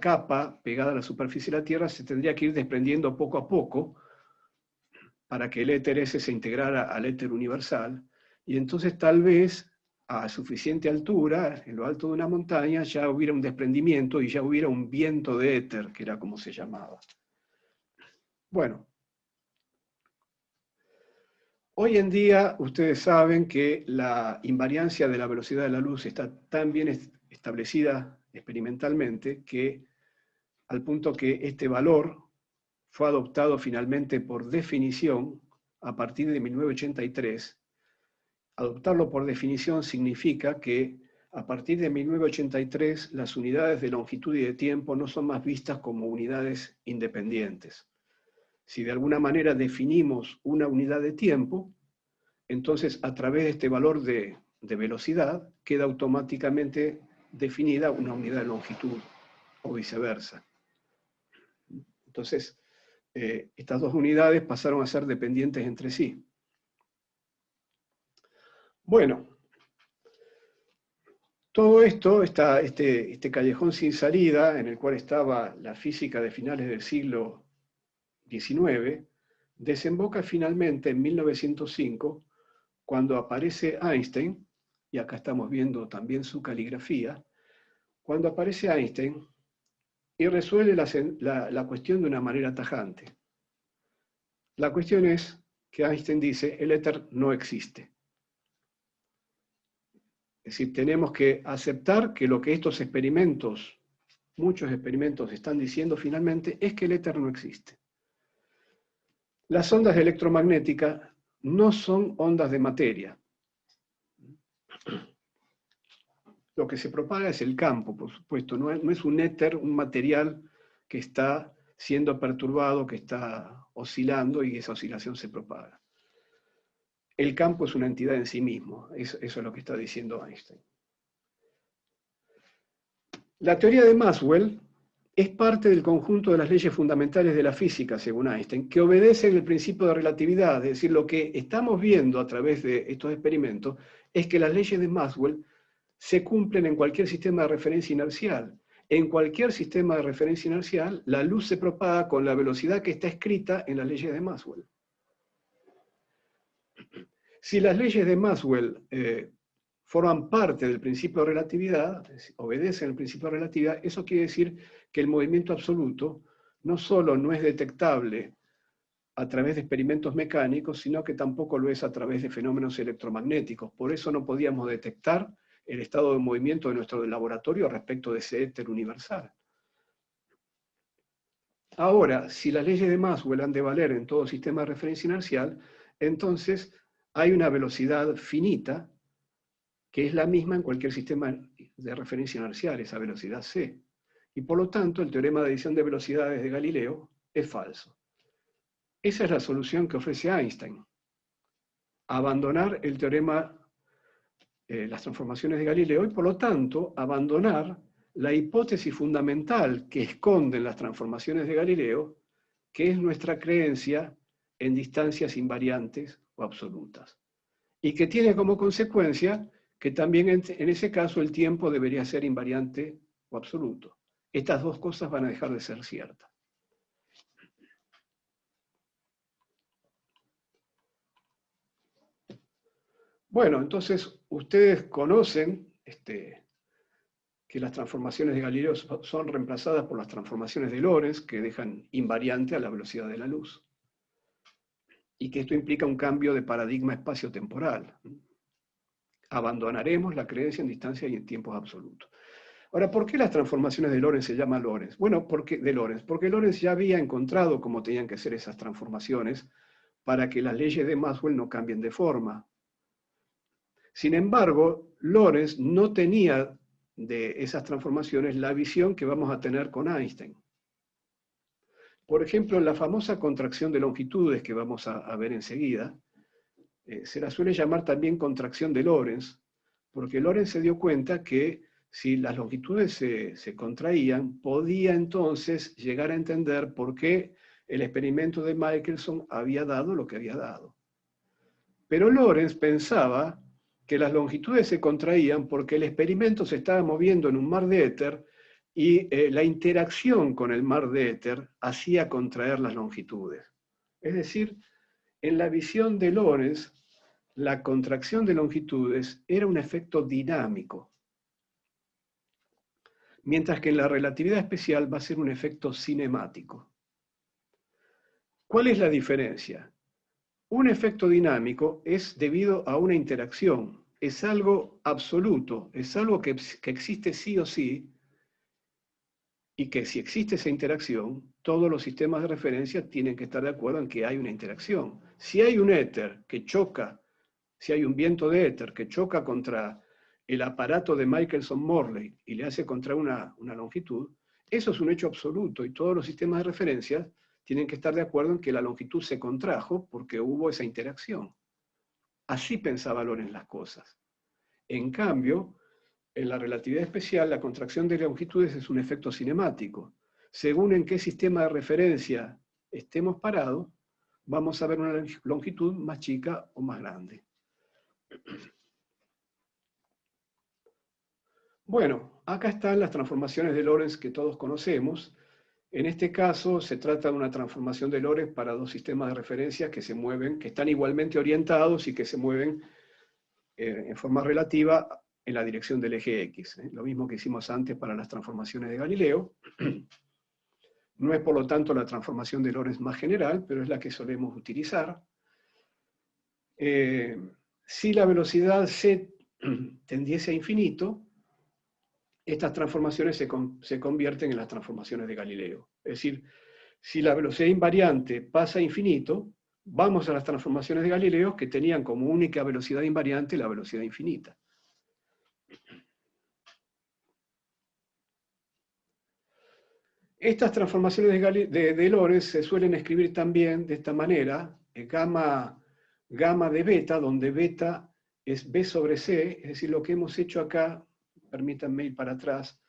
capa pegada a la superficie de la Tierra se tendría que ir desprendiendo poco a poco para que el éter ese se integrara al éter universal, y entonces tal vez a suficiente altura, en lo alto de una montaña, ya hubiera un desprendimiento y ya hubiera un viento de éter, que era como se llamaba. Bueno, hoy en día ustedes saben que la invariancia de la velocidad de la luz está tan bien establecida experimentalmente que al punto que este valor fue adoptado finalmente por definición a partir de 1983. Adoptarlo por definición significa que a partir de 1983 las unidades de longitud y de tiempo no son más vistas como unidades independientes. Si de alguna manera definimos una unidad de tiempo, entonces a través de este valor de velocidad queda automáticamente definida una unidad de longitud o viceversa. Entonces, estas dos unidades pasaron a ser dependientes entre sí. Bueno, todo esto, este callejón sin salida, en el cual estaba la física de finales del siglo XIX, desemboca finalmente en 1905, cuando aparece Einstein, y acá estamos viendo también su caligrafía, cuando aparece Einstein y resuelve la cuestión de una manera tajante. La cuestión es que Einstein dice, el éter no existe. Es decir, tenemos que aceptar que lo que estos experimentos, muchos experimentos están diciendo finalmente, es que el éter no existe. Las ondas electromagnéticas no son ondas de materia. Lo que se propaga es el campo, por supuesto, no es un éter, un material que está siendo perturbado, que está oscilando y esa oscilación se propaga. El campo es una entidad en sí mismo, eso es lo que está diciendo Einstein. La teoría de Maxwell es parte del conjunto de las leyes fundamentales de la física, según Einstein, que obedecen el principio de relatividad. Es decir, lo que estamos viendo a través de estos experimentos es que las leyes de Maxwell se cumplen en cualquier sistema de referencia inercial. En cualquier sistema de referencia inercial, la luz se propaga con la velocidad que está escrita en las leyes de Maxwell. Si las leyes de Maxwell forman parte del principio de relatividad, obedecen el principio de relatividad, eso quiere decir que el movimiento absoluto no solo no es detectable a través de experimentos mecánicos, sino que tampoco lo es a través de fenómenos electromagnéticos. Por eso no podíamos detectar el estado de movimiento de nuestro laboratorio respecto de ese éter universal. Ahora, si las leyes de Maxwell han de valer en todo sistema de referencia inercial, entonces hay una velocidad finita que es la misma en cualquier sistema de referencia inercial, esa velocidad c. Y por lo tanto, el teorema de adición de velocidades de Galileo es falso. Esa es la solución que ofrece Einstein. Abandonar el teorema, las transformaciones de Galileo, y por lo tanto, abandonar la hipótesis fundamental que esconden las transformaciones de Galileo, que es nuestra creencia en distancias invariantes o absolutas. Y que tiene como consecuencia que también en ese caso el tiempo debería ser invariante o absoluto. estas dos cosas van a dejar de ser ciertas. Bueno, entonces ustedes conocen que las transformaciones de Galileo son reemplazadas por las transformaciones de Lorentz, que dejan invariante a la velocidad de la luz. Y que esto implica un cambio de paradigma espacio-temporal. Abandonaremos la creencia en distancia y en tiempos absolutos. Ahora, ¿por qué las transformaciones de Lorentz se llaman Lorentz? Bueno, porque Lorentz ya había encontrado cómo tenían que ser esas transformaciones para que las leyes de Maxwell no cambien de forma. Sin embargo, Lorentz no tenía de esas transformaciones la visión que vamos a tener con Einstein. Por ejemplo, la famosa contracción de longitudes que vamos a ver enseguida, se la suele llamar también contracción de Lorentz, porque Lorentz se dio cuenta que si las longitudes se contraían, podía entonces llegar a entender por qué el experimento de Michelson había dado lo que había dado. Pero Lorentz pensaba que las longitudes se contraían porque el experimento se estaba moviendo en un mar de éter y la interacción con el mar de éter hacía contraer las longitudes. Es decir, en la visión de Lorentz, la contracción de longitudes era un efecto dinámico, mientras que en la relatividad especial va a ser un efecto cinemático. ¿Cuál es la diferencia? Un efecto dinámico es debido a una interacción, es algo absoluto, es algo que existe sí o sí, y que si existe esa interacción, todos los sistemas de referencia tienen que estar de acuerdo en que hay una interacción. Si hay un éter que choca, si hay un viento de éter que choca contra el aparato de Michelson-Morley y le hace contraer una longitud, eso es un hecho absoluto y todos los sistemas de referencia tienen que estar de acuerdo en que la longitud se contrajo porque hubo esa interacción. Así pensaba Lorentz las cosas. En cambio, en la relatividad especial, la contracción de longitudes es un efecto cinemático. Según en qué sistema de referencia estemos parados, vamos a ver una longitud más chica o más grande. Bueno, acá están las transformaciones de Lorentz que todos conocemos. En este caso se trata de una transformación de Lorentz para dos sistemas de referencia que se mueven, que están igualmente orientados y que se mueven en forma relativa en la dirección del eje X. Lo mismo que hicimos antes para las transformaciones de Galileo. No es por lo tanto la transformación de Lorentz más general, pero es la que solemos utilizar. Si la velocidad c tendiese a infinito, estas transformaciones se convierten en las transformaciones de Galileo. Es decir, si la velocidad invariante pasa a infinito, vamos a las transformaciones de Galileo que tenían como única velocidad invariante la velocidad infinita. Estas transformaciones de Lorentz se suelen escribir también de esta manera, gamma de beta, donde beta es b sobre c, es decir, lo que hemos hecho acá, permítanme ir para atrás,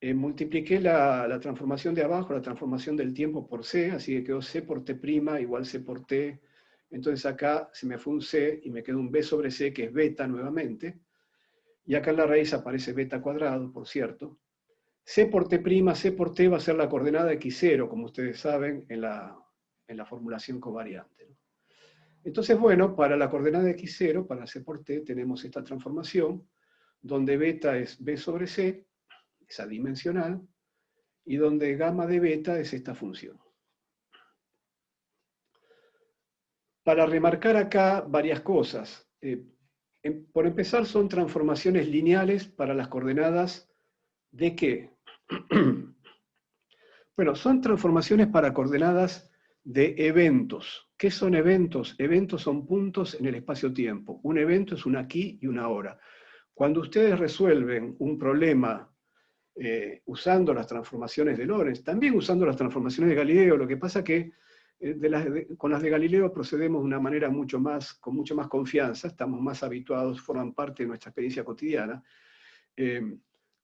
multipliqué la transformación de abajo, la transformación del tiempo por c, así que quedó c por t' igual c por t, entonces acá se me fue un c y me quedó un b sobre c, que es beta nuevamente, y acá en la raíz aparece beta cuadrado, por cierto. C por t', C por t va a ser la coordenada x0, como ustedes saben, en la formulación covariante. Entonces, bueno, para la coordenada x0, para C por t, tenemos esta transformación, donde beta es b sobre c, es adimensional, y donde gamma de beta es esta función. Para remarcar acá varias cosas. Por empezar, son transformaciones lineales para las coordenadas ¿de qué? Bueno, son transformaciones para coordenadas de eventos. ¿Qué son eventos? Eventos son puntos en el espacio-tiempo. Un evento es un aquí y una ahora. Cuando ustedes resuelven un problema usando las transformaciones de Lorentz, también usando las transformaciones de Galileo, lo que pasa que con las de Galileo procedemos de una manera con mucho más confianza, estamos más habituados, forman parte de nuestra experiencia cotidiana.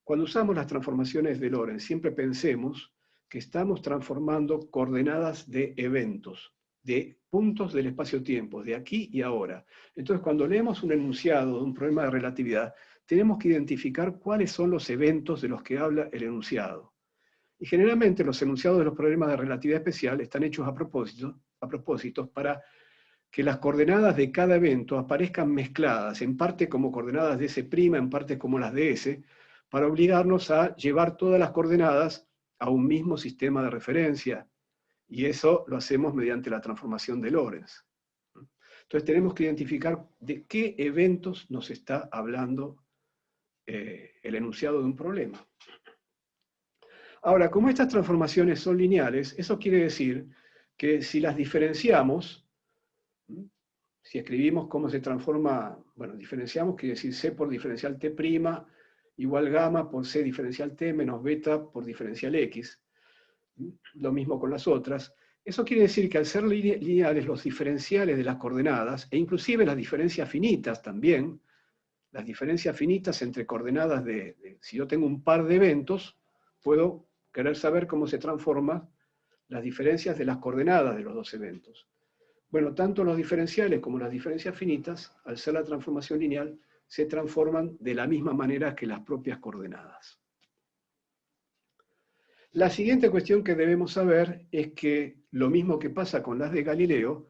Cuando usamos las transformaciones de Lorentz, siempre pensemos que estamos transformando coordenadas de eventos, de puntos del espacio-tiempo, de aquí y ahora. Entonces, cuando leemos un enunciado de un problema de relatividad, tenemos que identificar cuáles son los eventos de los que habla el enunciado. Y generalmente los enunciados de los problemas de relatividad especial están hechos a propósito para que las coordenadas de cada evento aparezcan mezcladas, en parte como coordenadas de S', en parte como las de S, para obligarnos a llevar todas las coordenadas a un mismo sistema de referencia. Y eso lo hacemos mediante la transformación de Lorentz. Entonces tenemos que identificar de qué eventos nos está hablando el enunciado de un problema. Ahora, como estas transformaciones son lineales, eso quiere decir que si las diferenciamos, si escribimos cómo se transforma, bueno, diferenciamos, quiere decir C por diferencial T' igual gamma por C diferencial T menos beta por diferencial X. Lo mismo con las otras. Eso quiere decir que al ser lineales los diferenciales de las coordenadas, e inclusive las diferencias finitas también, las diferencias finitas entre coordenadas si yo tengo un par de eventos, puedo querer saber cómo se transforman las diferencias de las coordenadas de los dos eventos. Bueno, tanto los diferenciales como las diferencias finitas, al ser la transformación lineal, se transforman de la misma manera que las propias coordenadas. La siguiente cuestión que debemos saber es que, lo mismo que pasa con las de Galileo,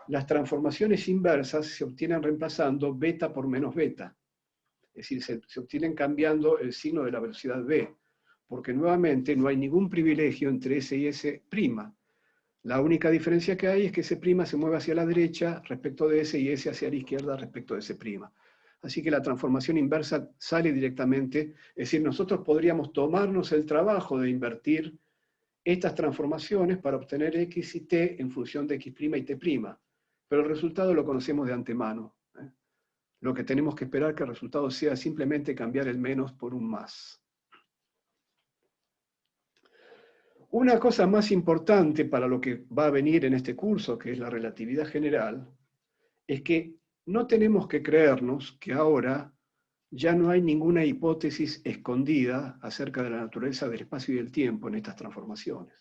las transformaciones inversas se obtienen reemplazando beta por menos beta. Es decir, se obtienen cambiando el signo de la velocidad v, porque nuevamente no hay ningún privilegio entre S y S'. La única diferencia que hay es que S' se mueve hacia la derecha respecto de S y S hacia la izquierda respecto de S'. Así que la transformación inversa sale directamente, es decir, nosotros podríamos tomarnos el trabajo de invertir estas transformaciones para obtener X y T en función de X' y T', pero el resultado lo conocemos de antemano. Lo que tenemos que esperar que el resultado sea simplemente cambiar el menos por un más. Una cosa más importante para lo que va a venir en este curso, que es la relatividad general, es que no tenemos que creernos que ahora ya no hay ninguna hipótesis escondida acerca de la naturaleza del espacio y del tiempo en estas transformaciones.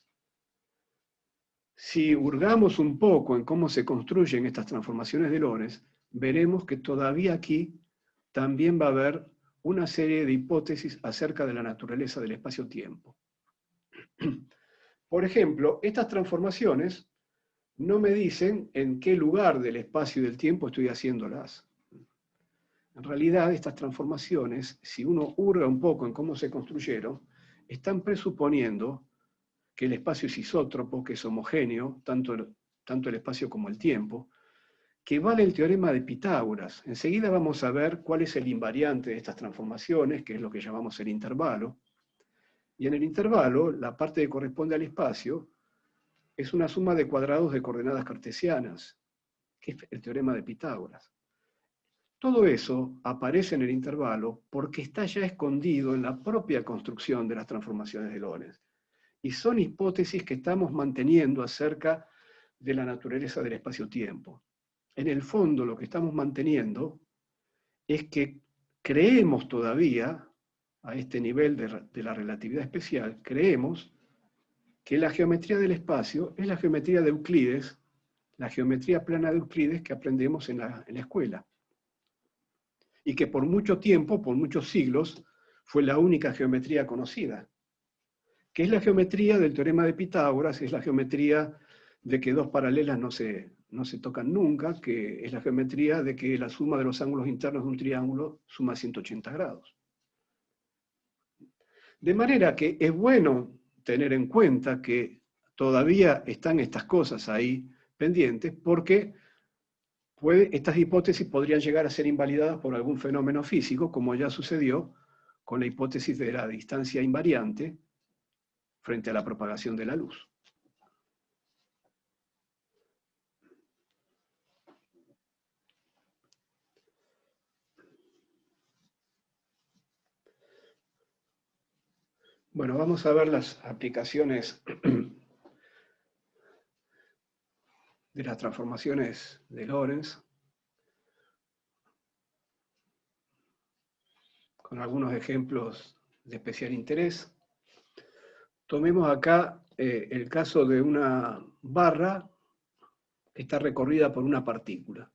Si hurgamos un poco en cómo se construyen estas transformaciones de Lorentz, veremos que todavía aquí también va a haber una serie de hipótesis acerca de la naturaleza del espacio-tiempo. Por ejemplo, estas transformaciones no me dicen en qué lugar del espacio y del tiempo estoy haciéndolas. En realidad, estas transformaciones, si uno hurga un poco en cómo se construyeron, están presuponiendo que el espacio es isótropo, que es homogéneo, tanto el espacio como el tiempo, que vale el teorema de Pitágoras. Enseguida vamos a ver cuál es el invariante de estas transformaciones, que es lo que llamamos el intervalo. Y en el intervalo, la parte que corresponde al espacio es una suma de cuadrados de coordenadas cartesianas, que es el teorema de Pitágoras. Todo eso aparece en el intervalo porque está ya escondido en la propia construcción de las transformaciones de Lorentz. Y son hipótesis que estamos manteniendo acerca de la naturaleza del espacio-tiempo. En el fondo, lo que estamos manteniendo es que creemos todavía, a este nivel de la relatividad especial, creemos que la geometría del espacio es la geometría de Euclides, la geometría plana de Euclides que aprendemos en la escuela. Y que por mucho tiempo, por muchos siglos, fue la única geometría conocida. Que es la geometría del teorema de Pitágoras, es la geometría de que dos paralelas no se tocan nunca, que es la geometría de que la suma de los ángulos internos de un triángulo suma 180 grados. De manera que es bueno tener en cuenta que todavía están estas cosas ahí pendientes, porque estas hipótesis podrían llegar a ser invalidadas por algún fenómeno físico, como ya sucedió con la hipótesis de la distancia invariante frente a la propagación de la luz. Bueno, vamos a ver las aplicaciones de las transformaciones de Lorentz, con algunos ejemplos de especial interés. Tomemos acá el caso de una barra que está recorrida por una partícula.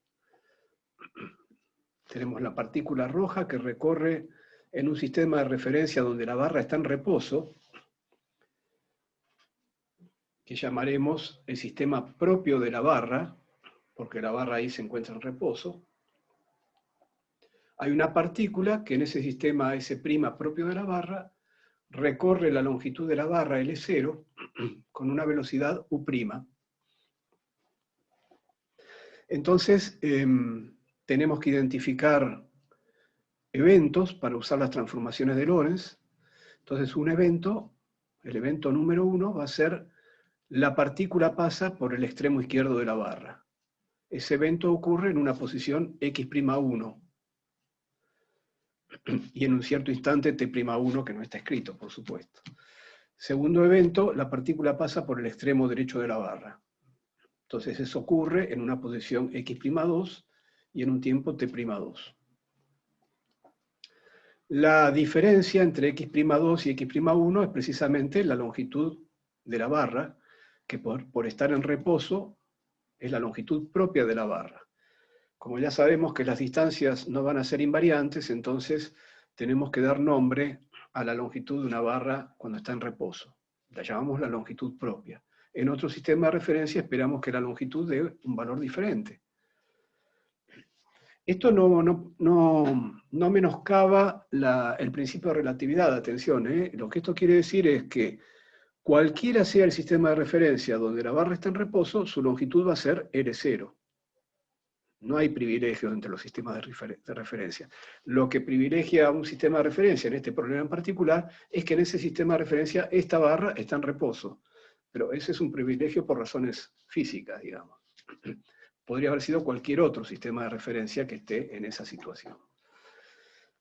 Tenemos la partícula roja que recorre en un sistema de referencia donde la barra está en reposo, que llamaremos el sistema propio de la barra, porque la barra ahí se encuentra en reposo. Hay una partícula que en ese sistema S' propio de la barra recorre la longitud de la barra L0 con una velocidad U'. Entonces, tenemos que identificar eventos para usar las transformaciones de Lorentz. Entonces, un evento, el evento número 1, va a ser la partícula pasa por el extremo izquierdo de la barra. Ese evento ocurre en una posición X'1 y en un cierto instante T'1 que no está escrito, por supuesto. Segundo evento, la partícula pasa por el extremo derecho de la barra. Entonces eso ocurre en una posición X'2 y en un tiempo T'2. La diferencia entre X'2 y X'1 es precisamente la longitud de la barra, que por estar en reposo es la longitud propia de la barra. Como ya sabemos que las distancias no van a ser invariantes, entonces tenemos que dar nombre a la longitud de una barra cuando está en reposo. La llamamos la longitud propia. En otro sistema de referencia esperamos que la longitud dé un valor diferente. Esto no menoscaba el principio de relatividad, atención. Lo que esto quiere decir es que cualquiera sea el sistema de referencia donde la barra está en reposo, su longitud va a ser L0. No hay privilegios entre los sistemas de referencia. Lo que privilegia a un sistema de referencia, en este problema en particular, es que en ese sistema de referencia esta barra está en reposo. Pero ese es un privilegio por razones físicas, digamos. Podría haber sido cualquier otro sistema de referencia que esté en esa situación.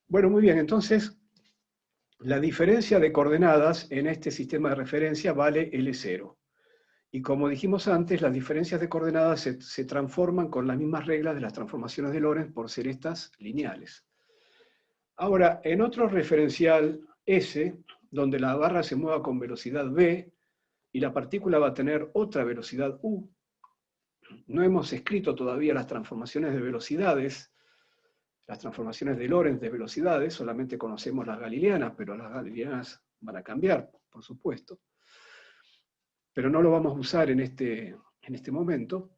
Bueno, muy bien, entonces, la diferencia de coordenadas en este sistema de referencia vale L0. Y como dijimos antes, las diferencias de coordenadas se transforman con las mismas reglas de las transformaciones de Lorentz por ser estas lineales. Ahora, en otro referencial S, donde la barra se mueva con velocidad v y la partícula va a tener otra velocidad u, no hemos escrito todavía las transformaciones de velocidades, las transformaciones de Lorentz de velocidades, solamente conocemos las galileanas, pero las galileanas van a cambiar, por supuesto. Pero no lo vamos a usar en este momento.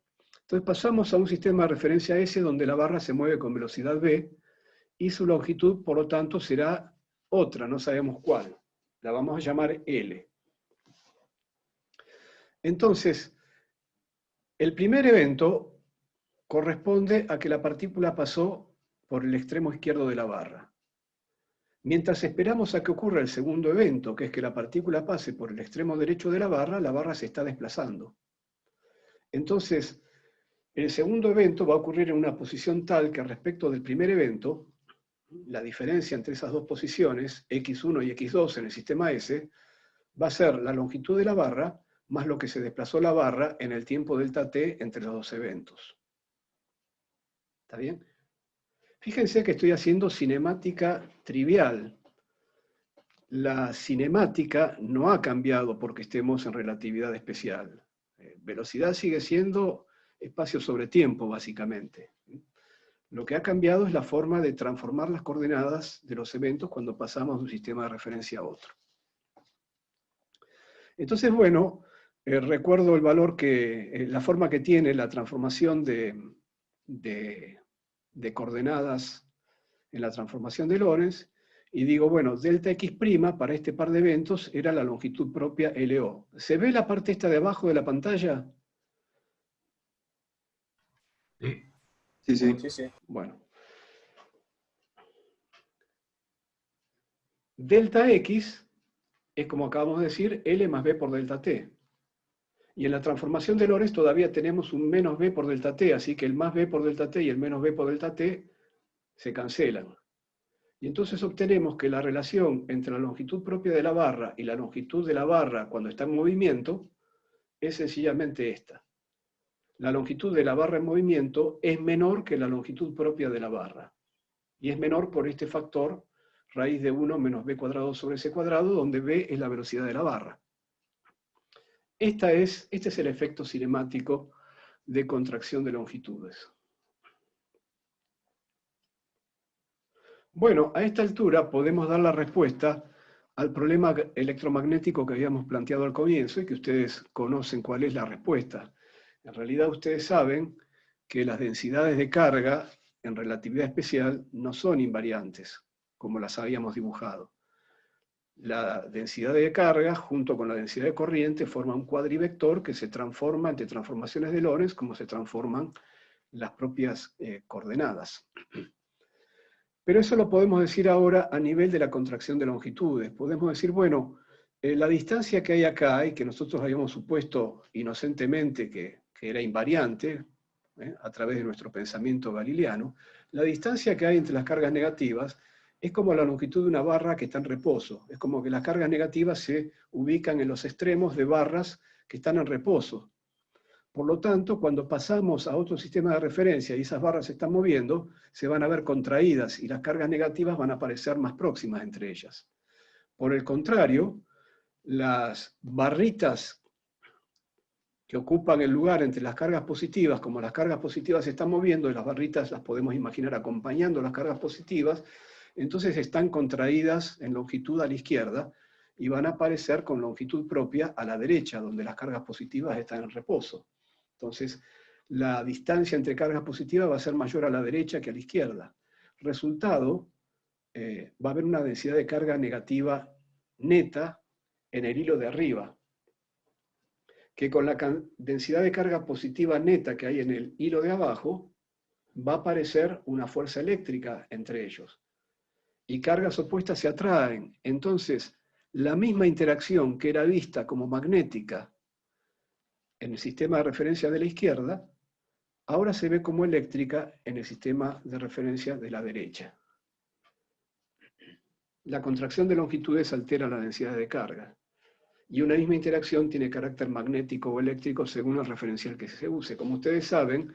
Entonces pasamos a un sistema de referencia S donde la barra se mueve con velocidad v y su longitud, por lo tanto, será otra, no sabemos cuál. La vamos a llamar L. Entonces, el primer evento corresponde a que la partícula pasó por el extremo izquierdo de la barra. Mientras esperamos a que ocurra el segundo evento, que es que la partícula pase por el extremo derecho de la barra se está desplazando. Entonces, el segundo evento va a ocurrir en una posición tal que respecto del primer evento, la diferencia entre esas dos posiciones, x1 y x2 en el sistema S, va a ser la longitud de la barra más lo que se desplazó la barra en el tiempo delta t entre los dos eventos. ¿Está bien? Fíjense que estoy haciendo cinemática trivial. La cinemática no ha cambiado porque estemos en relatividad especial. Velocidad sigue siendo espacio sobre tiempo, básicamente. Lo que ha cambiado es la forma de transformar las coordenadas de los eventos cuando pasamos de un sistema de referencia a otro. Entonces, bueno, recuerdo el valor la forma que tiene la transformación de coordenadas en la transformación de Lorentz, y digo, bueno, delta x' para este par de eventos era la longitud propia LO. ¿Se ve la parte esta de abajo de la pantalla? Sí. Sí. Bueno. Delta x es, como acabamos de decir, L más B por delta t. Y en la transformación de Lorentz todavía tenemos un menos B por delta t, así que el más B por delta t y el menos B por delta t se cancelan. Y entonces obtenemos que la relación entre la longitud propia de la barra y la longitud de la barra cuando está en movimiento es sencillamente esta. La longitud de la barra en movimiento es menor que la longitud propia de la barra. Y es menor por este factor raíz de 1 menos b cuadrado sobre c cuadrado, donde b es la velocidad de la barra. Este es el efecto cinemático de contracción de longitudes. Bueno, a esta altura podemos dar la respuesta al problema electromagnético que habíamos planteado al comienzo y que ustedes conocen cuál es la respuesta. En realidad ustedes saben que las densidades de carga en relatividad especial no son invariantes, como las habíamos dibujado. La densidad de carga junto con la densidad de corriente forma un cuadrivector que se transforma ante transformaciones de Lorentz como se transforman las propias coordenadas. Pero eso lo podemos decir ahora a nivel de la contracción de longitudes. Podemos decir, bueno, la distancia que hay acá y que nosotros habíamos supuesto inocentemente que era invariante, a través de nuestro pensamiento galileano, la distancia que hay entre las cargas negativas es como la longitud de una barra que está en reposo. Es como que las cargas negativas se ubican en los extremos de barras que están en reposo. Por lo tanto, cuando pasamos a otro sistema de referencia y esas barras se están moviendo, se van a ver contraídas y las cargas negativas van a aparecer más próximas entre ellas. Por el contrario, las barritas que ocupan el lugar entre las cargas positivas, como las cargas positivas se están moviendo y las barritas las podemos imaginar acompañando las cargas positivas, entonces están contraídas en longitud a la izquierda y van a aparecer con longitud propia a la derecha, donde las cargas positivas están en reposo. Entonces, la distancia entre cargas positivas va a ser mayor a la derecha que a la izquierda. Resultado, va a haber una densidad de carga negativa neta en el hilo de arriba, que con la densidad de carga positiva neta que hay en el hilo de abajo, va a aparecer una fuerza eléctrica entre ellos. Y cargas opuestas se atraen. Entonces, la misma interacción que era vista como magnética en el sistema de referencia de la izquierda, ahora se ve como eléctrica en el sistema de referencia de la derecha. La contracción de longitudes altera la densidad de carga. Y una misma interacción tiene carácter magnético o eléctrico según el referencial que se use. Como ustedes saben,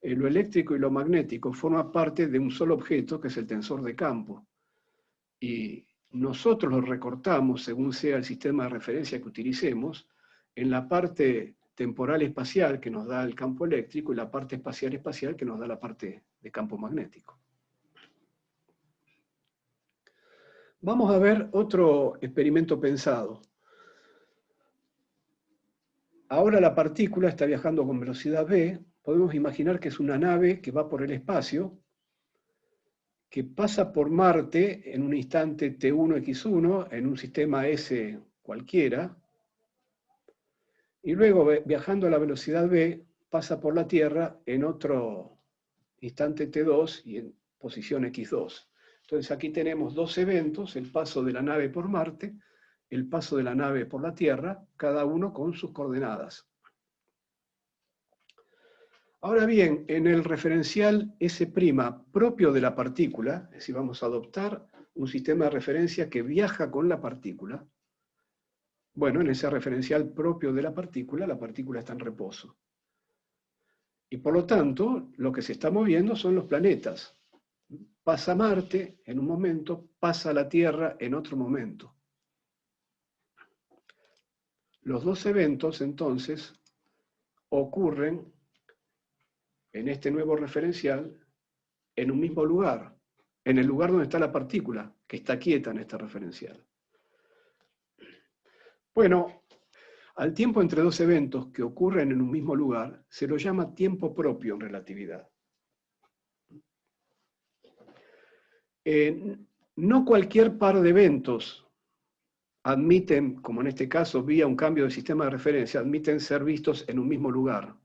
lo eléctrico y lo magnético forman parte de un solo objeto, que es el tensor de campo. Y nosotros lo recortamos, según sea el sistema de referencia que utilicemos, en la parte temporal espacial que nos da el campo eléctrico y la parte espacial espacial que nos da la parte de campo magnético. Vamos a ver otro experimento pensado. Ahora la partícula está viajando con velocidad v. Podemos imaginar que es una nave que va por el espacio, que pasa por Marte en un instante t1x1 en un sistema S cualquiera, y luego viajando a la velocidad v pasa por la Tierra en otro instante t2 y en posición x2. Entonces aquí tenemos dos eventos, el paso de la nave por Marte, el paso de la nave por la Tierra, cada uno con sus coordenadas. Ahora bien, en el referencial S' propio de la partícula, es decir, vamos a adoptar un sistema de referencia que viaja con la partícula. Bueno, en ese referencial propio de la partícula está en reposo. Y por lo tanto, lo que se está moviendo son los planetas. Pasa Marte en un momento, pasa la Tierra en otro momento. Los dos eventos, entonces, ocurren en este nuevo referencial en un mismo lugar, en el lugar donde está la partícula, que está quieta en este referencial. Bueno, al tiempo entre dos eventos que ocurren en un mismo lugar, se lo llama tiempo propio en relatividad. No cualquier par de eventos admiten, como en este caso, vía un cambio de sistema de referencia, admiten ser vistos en un mismo lugar.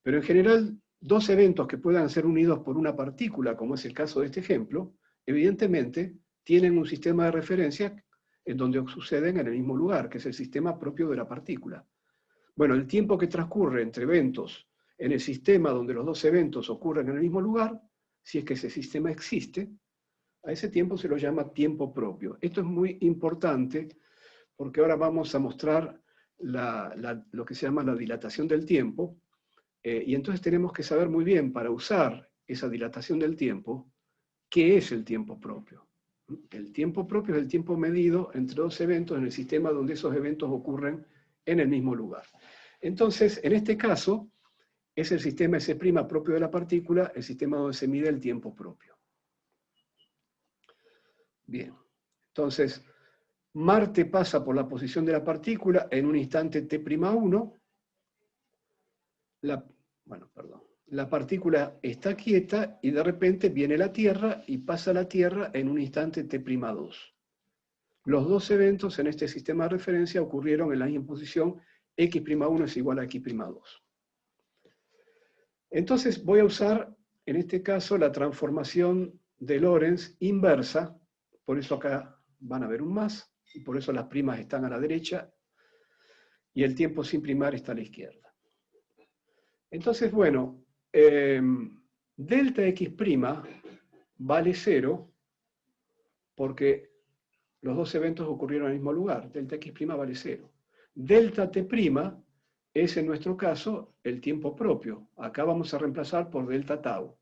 Pero en general, dos eventos que puedan ser unidos por una partícula, como es el caso de este ejemplo, evidentemente tienen un sistema de referencia en donde suceden en el mismo lugar, que es el sistema propio de la partícula. Bueno, el tiempo que transcurre entre eventos en el sistema donde los dos eventos ocurren en el mismo lugar, si es que ese sistema existe, a ese tiempo se lo llama tiempo propio. Esto es muy importante porque ahora vamos a mostrar lo que se llama la dilatación del tiempo, y entonces tenemos que saber muy bien, para usar esa dilatación del tiempo, qué es el tiempo propio. El tiempo propio es el tiempo medido entre dos eventos en el sistema donde esos eventos ocurren en el mismo lugar. Entonces, en este caso, es el sistema S' propio de la partícula, el sistema donde se mide el tiempo propio. Bien, entonces, Marte pasa por la posición de la partícula en un instante t'1. La partícula está quieta y de repente viene la Tierra y pasa la Tierra en un instante t'2. Los dos eventos en este sistema de referencia ocurrieron en la misma posición, x'1 es igual a x'2. Entonces voy a usar, en este caso, la transformación de Lorentz inversa, por eso acá van a ver un más, y por eso las primas están a la derecha, y el tiempo sin primar está a la izquierda. Entonces, bueno, delta x' vale 0, porque los dos eventos ocurrieron en el mismo lugar. Delta x' vale 0. Delta t' es, en nuestro caso, el tiempo propio. Acá vamos a reemplazar por delta tau.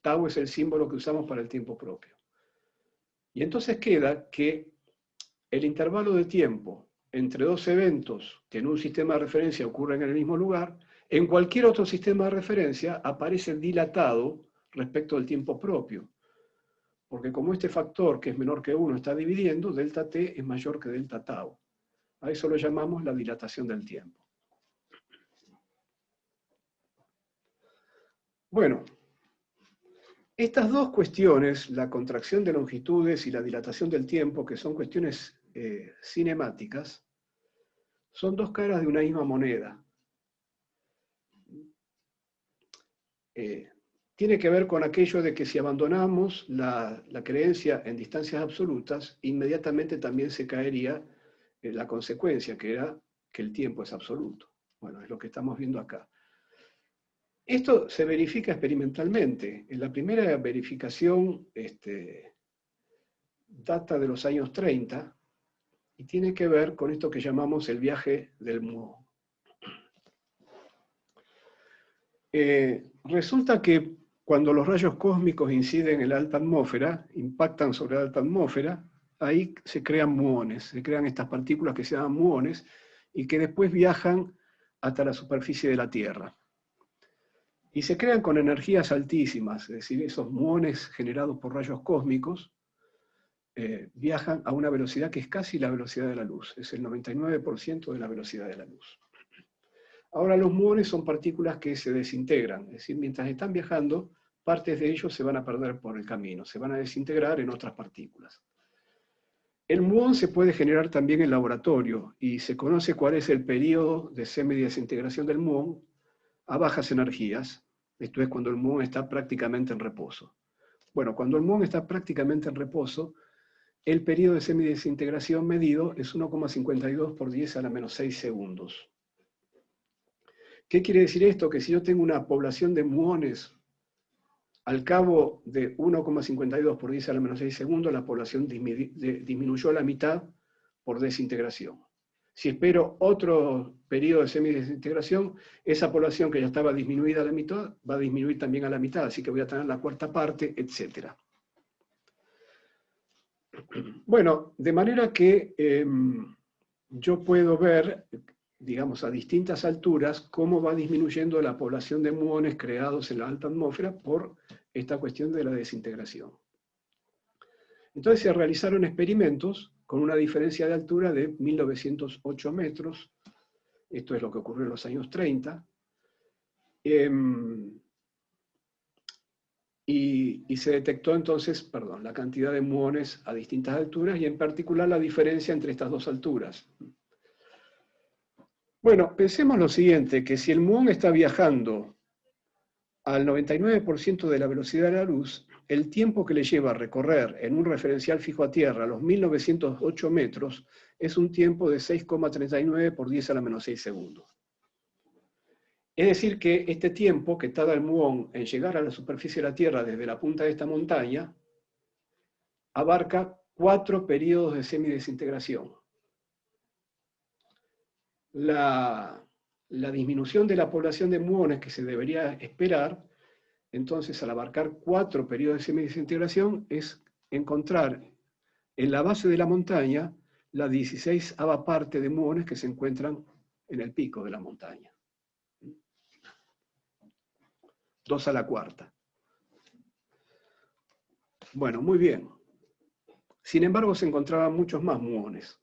Tau es el símbolo que usamos para el tiempo propio. Y entonces queda que el intervalo de tiempo entre dos eventos que en un sistema de referencia ocurren en el mismo lugar, en cualquier otro sistema de referencia aparece dilatado respecto al tiempo propio. Porque como este factor, que es menor que 1, está dividiendo, delta t es mayor que delta tau. A eso lo llamamos la dilatación del tiempo. Bueno, estas dos cuestiones, la contracción de longitudes y la dilatación del tiempo, que son cuestiones cinemáticas, son dos caras de una misma moneda. Tiene que ver con aquello de que si abandonamos la creencia en distancias absolutas, inmediatamente también se caería la consecuencia, que era que el tiempo es absoluto. Bueno, es lo que estamos viendo acá. Esto se verifica experimentalmente. En la primera verificación data de los años 30 y tiene que ver con esto que llamamos el viaje del muón. Resulta que cuando los rayos cósmicos inciden en la alta atmósfera, impactan sobre la alta atmósfera, ahí se crean muones, se crean estas partículas que se llaman muones y que después viajan hasta la superficie de la Tierra. Y se crean con energías altísimas, es decir, esos muones generados por rayos cósmicos viajan a una velocidad que es casi la velocidad de la luz, es el 99% de la velocidad de la luz. Ahora, los muones son partículas que se desintegran, es decir, mientras están viajando, partes de ellos se van a perder por el camino, se van a desintegrar en otras partículas. El muón se puede generar también en laboratorio y se conoce cuál es el periodo de semidesintegración del muón a bajas energías. Esto es cuando el muón está prácticamente en reposo. Bueno, cuando el muón está prácticamente en reposo, el periodo de semidesintegración medido es 1,52 por 10 a la menos 6 segundos. ¿Qué quiere decir esto? Que si yo tengo una población de muones al cabo de 1,52 por 10 a la menos 6 segundos, la población disminuyó a la mitad por desintegración. Si espero otro periodo de semidesintegración, esa población que ya estaba disminuida a la mitad va a disminuir también a la mitad, así que voy a tener la cuarta parte, etc. Bueno, de manera que yo puedo ver, digamos, a distintas alturas, cómo va disminuyendo la población de muones creados en la alta atmósfera por esta cuestión de la desintegración. Entonces se realizaron experimentos con una diferencia de altura de 1908 metros, esto es lo que ocurrió en los años 30, y se detectó entonces, la cantidad de muones a distintas alturas y en particular la diferencia entre estas dos alturas. Bueno, pensemos lo siguiente, que si el muón está viajando al 99% de la velocidad de la luz, el tiempo que le lleva a recorrer en un referencial fijo a tierra los 1908 metros es un tiempo de 6,39 por 10 a la menos 6 segundos. Es decir que este tiempo que tarda el muón en llegar a la superficie de la Tierra desde la punta de esta montaña abarca 4 periodos de semidesintegración. La disminución de la población de muones que se debería esperar, entonces al abarcar 4 periodos de semidesintegración, es encontrar en la base de la montaña la 16ª parte de muones que se encuentran en el pico de la montaña. 2 a la cuarta. Bueno, muy bien. Sin embargo, se encontraban muchos más muones.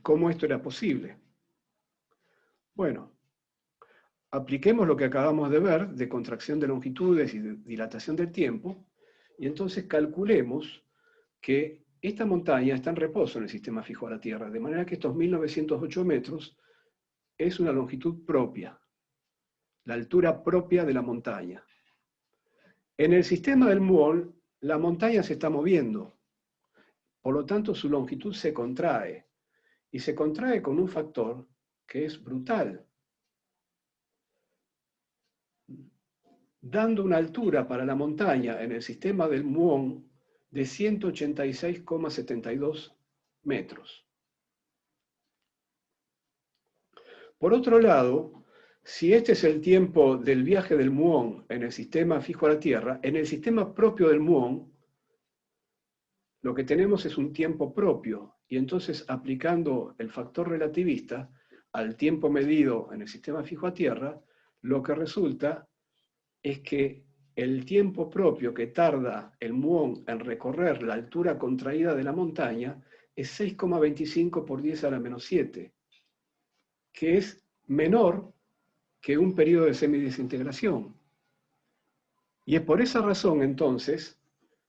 ¿Cómo esto era posible? Bueno, apliquemos lo que acabamos de ver de contracción de longitudes y de dilatación del tiempo, y entonces calculemos que esta montaña está en reposo en el sistema fijo a la Tierra, de manera que estos 1908 metros es una longitud propia, la altura propia de la montaña. En el sistema del muón, la montaña se está moviendo, por lo tanto su longitud se contrae, y se contrae con un factor que es brutal, dando una altura para la montaña en el sistema del muón de 186,72 metros. Por otro lado, si este es el tiempo del viaje del muón en el sistema fijo a la Tierra, en el sistema propio del muón, lo que tenemos es un tiempo propio, y entonces aplicando el factor relativista al tiempo medido en el sistema fijo a Tierra, lo que resulta es que el tiempo propio que tarda el muón en recorrer la altura contraída de la montaña es 6,25 por 10 a la menos 7, que es menor que un periodo de semidesintegración. Y es por esa razón, entonces,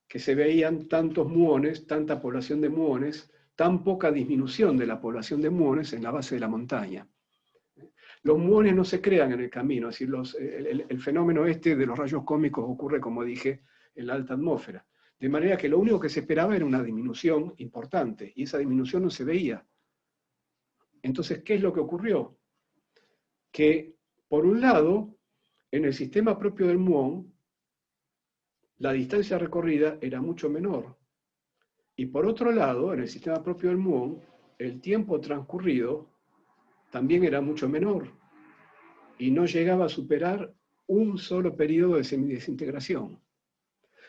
que se veían tantos muones, tanta población de muones, tan poca disminución de la población de muones en la base de la montaña. Los muones no se crean en el camino, es decir, el fenómeno este de los rayos cósmicos ocurre, como dije, en la alta atmósfera. De manera que lo único que se esperaba era una disminución importante, y esa disminución no se veía. Entonces, ¿qué es lo que ocurrió? Que, por un lado, en el sistema propio del muón, la distancia recorrida era mucho menor. Y por otro lado, en el sistema propio del muón, el tiempo transcurrido también era mucho menor y no llegaba a superar un solo periodo de semidesintegración.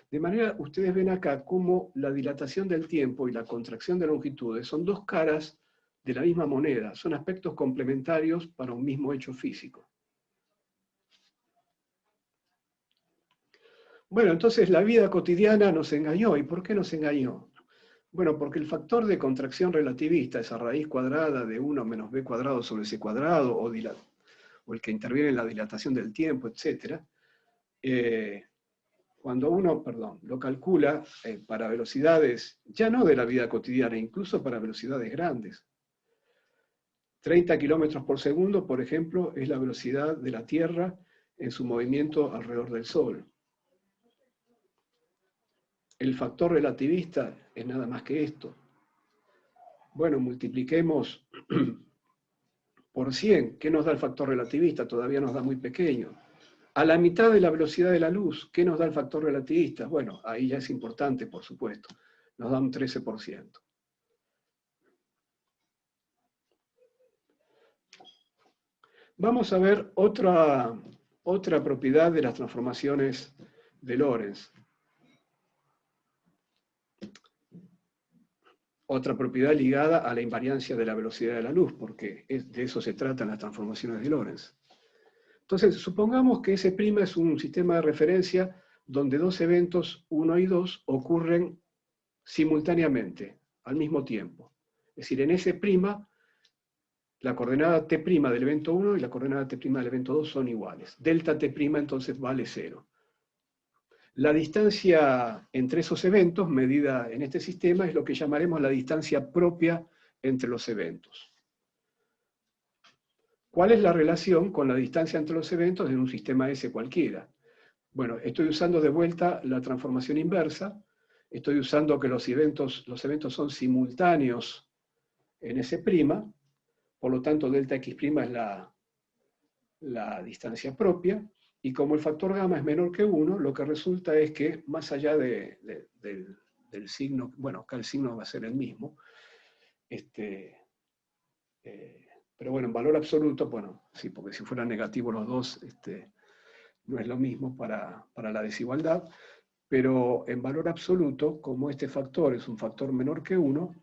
De manera, ustedes ven acá cómo la dilatación del tiempo y la contracción de longitudes son dos caras de la misma moneda, son aspectos complementarios para un mismo hecho físico. Bueno, entonces la vida cotidiana nos engañó. ¿Y por qué nos engañó? Bueno, porque el factor de contracción relativista, esa raíz cuadrada de 1 menos b cuadrado sobre c cuadrado, o el que interviene en la dilatación del tiempo, etc., cuando uno, lo calcula para velocidades, ya no de la vida cotidiana, incluso para velocidades grandes. 30 kilómetros por segundo, por ejemplo, es la velocidad de la Tierra en su movimiento alrededor del Sol. El factor relativista es nada más que esto. Bueno, multipliquemos por 100. ¿Qué nos da el factor relativista? Todavía nos da muy pequeño. A la mitad de la velocidad de la luz, ¿qué nos da el factor relativista? Bueno, ahí ya es importante, por supuesto. Nos da un 13%. Vamos a ver otra propiedad de las transformaciones de Lorentz. Otra propiedad ligada a la invariancia de la velocidad de la luz, porque de eso se tratan las transformaciones de Lorentz. Entonces, supongamos que S' es un sistema de referencia donde dos eventos, 1 y 2, ocurren simultáneamente, al mismo tiempo. Es decir, en S', la coordenada T' del evento 1 y la coordenada T' del evento 2 son iguales. Delta T' entonces vale 0. La distancia entre esos eventos, medida en este sistema, es lo que llamaremos la distancia propia entre los eventos. ¿Cuál es la relación con la distancia entre los eventos en un sistema S cualquiera? Bueno, estoy usando de vuelta la transformación inversa, estoy usando que los eventos son simultáneos en S', por lo tanto delta X' es la distancia propia, y como el factor gamma es menor que 1, lo que resulta es que más allá del signo, bueno, acá el signo va a ser el mismo, pero bueno, en valor absoluto, bueno, sí, porque si fueran negativos los dos, no es lo mismo para la desigualdad, pero en valor absoluto, como este factor es un factor menor que 1,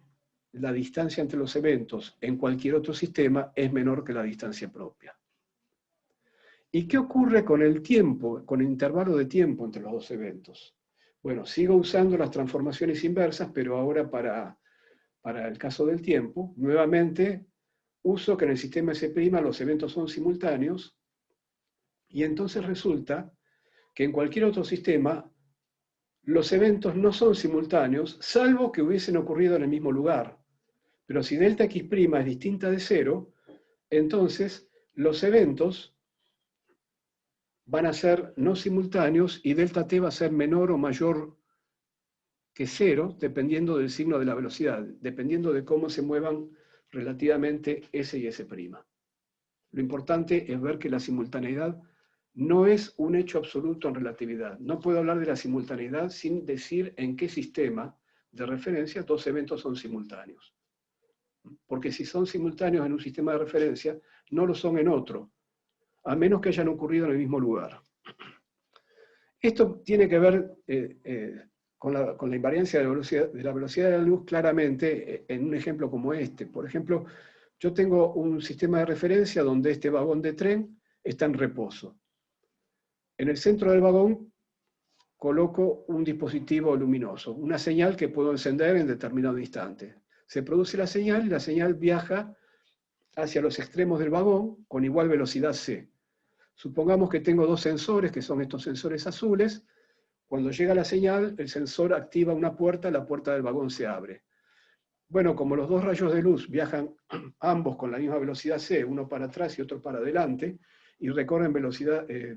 la distancia entre los eventos en cualquier otro sistema es menor que la distancia propia. ¿Y qué ocurre con el tiempo, con el intervalo de tiempo entre los dos eventos? Bueno, sigo usando las transformaciones inversas, pero ahora para el caso del tiempo, nuevamente uso que en el sistema S' los eventos son simultáneos, y entonces resulta que en cualquier otro sistema los eventos no son simultáneos, salvo que hubiesen ocurrido en el mismo lugar. Pero si delta x' es distinta de cero, entonces los eventos van a ser no simultáneos y delta t va a ser menor o mayor que cero, dependiendo del signo de la velocidad, dependiendo de cómo se muevan relativamente S y S'. Lo importante es ver que la simultaneidad no es un hecho absoluto en relatividad. No puedo hablar de la simultaneidad sin decir en qué sistema de referencia dos eventos son simultáneos. Porque si son simultáneos en un sistema de referencia, no lo son en otro, a menos que hayan ocurrido en el mismo lugar. Esto tiene que ver con la invariancia de la velocidad de la luz claramente en un ejemplo como este. Por ejemplo, yo tengo un sistema de referencia donde este vagón de tren está en reposo. En el centro del vagón coloco un dispositivo luminoso, una señal que puedo encender en determinado instante. Se produce la señal y la señal viaja hacia los extremos del vagón con igual velocidad c. Supongamos que tengo dos sensores, que son estos sensores azules. Cuando llega la señal, el sensor activa una puerta, la puerta del vagón se abre. Bueno, como los dos rayos de luz viajan ambos con la misma velocidad c, uno para atrás y otro para adelante, y recorren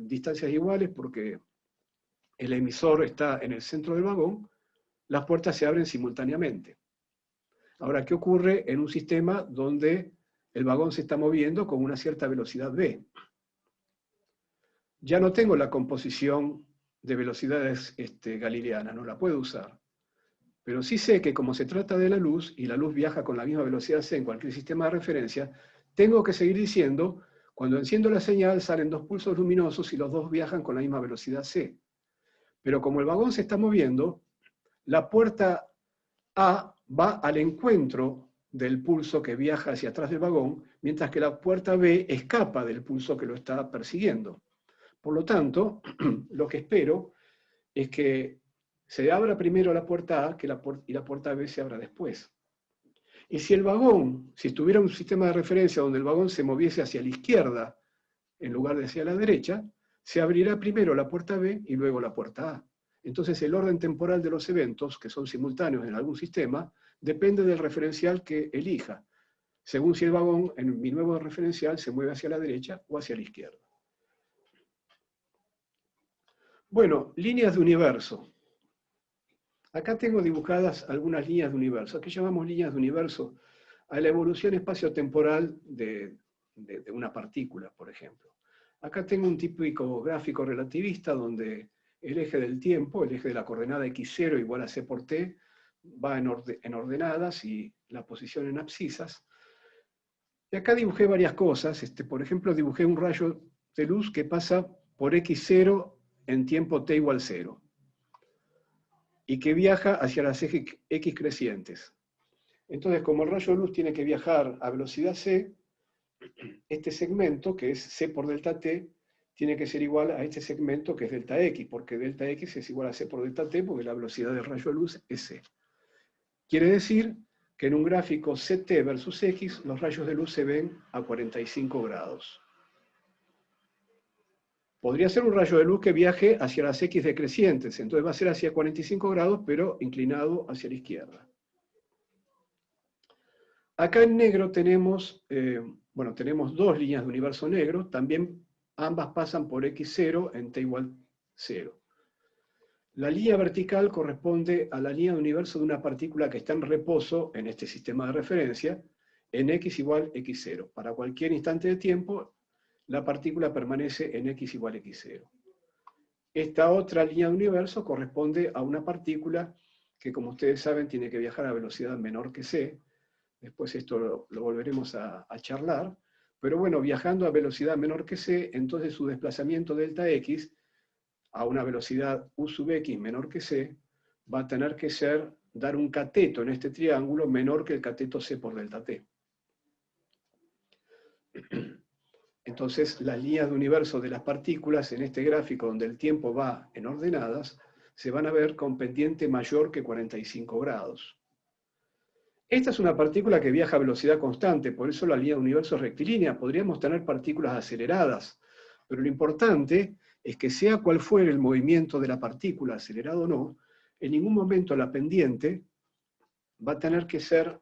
distancias iguales porque el emisor está en el centro del vagón, las puertas se abren simultáneamente. Ahora, ¿qué ocurre en un sistema donde el vagón se está moviendo con una cierta velocidad v? Ya no tengo la composición de velocidades galileanas, no la puedo usar. Pero sí sé que como se trata de la luz, y la luz viaja con la misma velocidad c en cualquier sistema de referencia, tengo que seguir diciendo, cuando enciendo la señal salen dos pulsos luminosos y los dos viajan con la misma velocidad c. Pero como el vagón se está moviendo, la puerta A va al encuentro del pulso que viaja hacia atrás del vagón, mientras que la puerta B escapa del pulso que lo está persiguiendo. Por lo tanto, lo que espero es que se abra primero la puerta A y la puerta B se abra después. Y si el vagón, si estuviera un sistema de referencia donde el vagón se moviese hacia la izquierda en lugar de hacia la derecha, se abrirá primero la puerta B y luego la puerta A. Entonces el orden temporal de los eventos, que son simultáneos en algún sistema, depende del referencial que elija, según si el vagón en mi nuevo referencial se mueve hacia la derecha o hacia la izquierda. Bueno, líneas de universo. Acá tengo dibujadas algunas líneas de universo. ¿Qué llamamos líneas de universo? A la evolución espacio-temporal de una partícula, por ejemplo. Acá tengo un típico gráfico relativista donde el eje del tiempo, el eje de la coordenada x0 igual a c por t, va en ordenadas y la posición en abscisas. Y acá dibujé varias cosas. Por ejemplo, dibujé un rayo de luz que pasa por x0 en tiempo t igual 0 y que viaja hacia las ejes x crecientes. Entonces, como el rayo de luz tiene que viajar a velocidad c, este segmento, que es c por delta t, tiene que ser igual a este segmento que es delta x, porque delta x es igual a c por delta t, porque la velocidad del rayo de luz es c. Quiere decir que en un gráfico ct versus x, los rayos de luz se ven a 45 grados. Podría ser un rayo de luz que viaje hacia las x decrecientes, entonces va a ser hacia 45 grados, pero inclinado hacia la izquierda. Acá en negro tenemos, tenemos dos líneas de universo negro, también ambas pasan por x0 en t igual 0. La línea vertical corresponde a la línea de universo de una partícula que está en reposo en este sistema de referencia, en x igual x0. Para cualquier instante de tiempo, la partícula permanece en x igual x0. Esta otra línea de universo corresponde a una partícula que, como ustedes saben, tiene que viajar a velocidad menor que c. Después esto lo volveremos a charlar. Pero bueno, viajando a velocidad menor que c, entonces su desplazamiento delta x a una velocidad u sub x menor que c, va a tener que dar un cateto en este triángulo menor que el cateto c por delta t. Entonces, las líneas de universo de las partículas en este gráfico donde el tiempo va en ordenadas, se van a ver con pendiente mayor que 45 grados. Esta es una partícula que viaja a velocidad constante, por eso la línea de universo es rectilínea. Podríamos tener partículas aceleradas, pero lo importante es que sea cual fuere el movimiento de la partícula, acelerado o no, en ningún momento la pendiente va a tener que ser,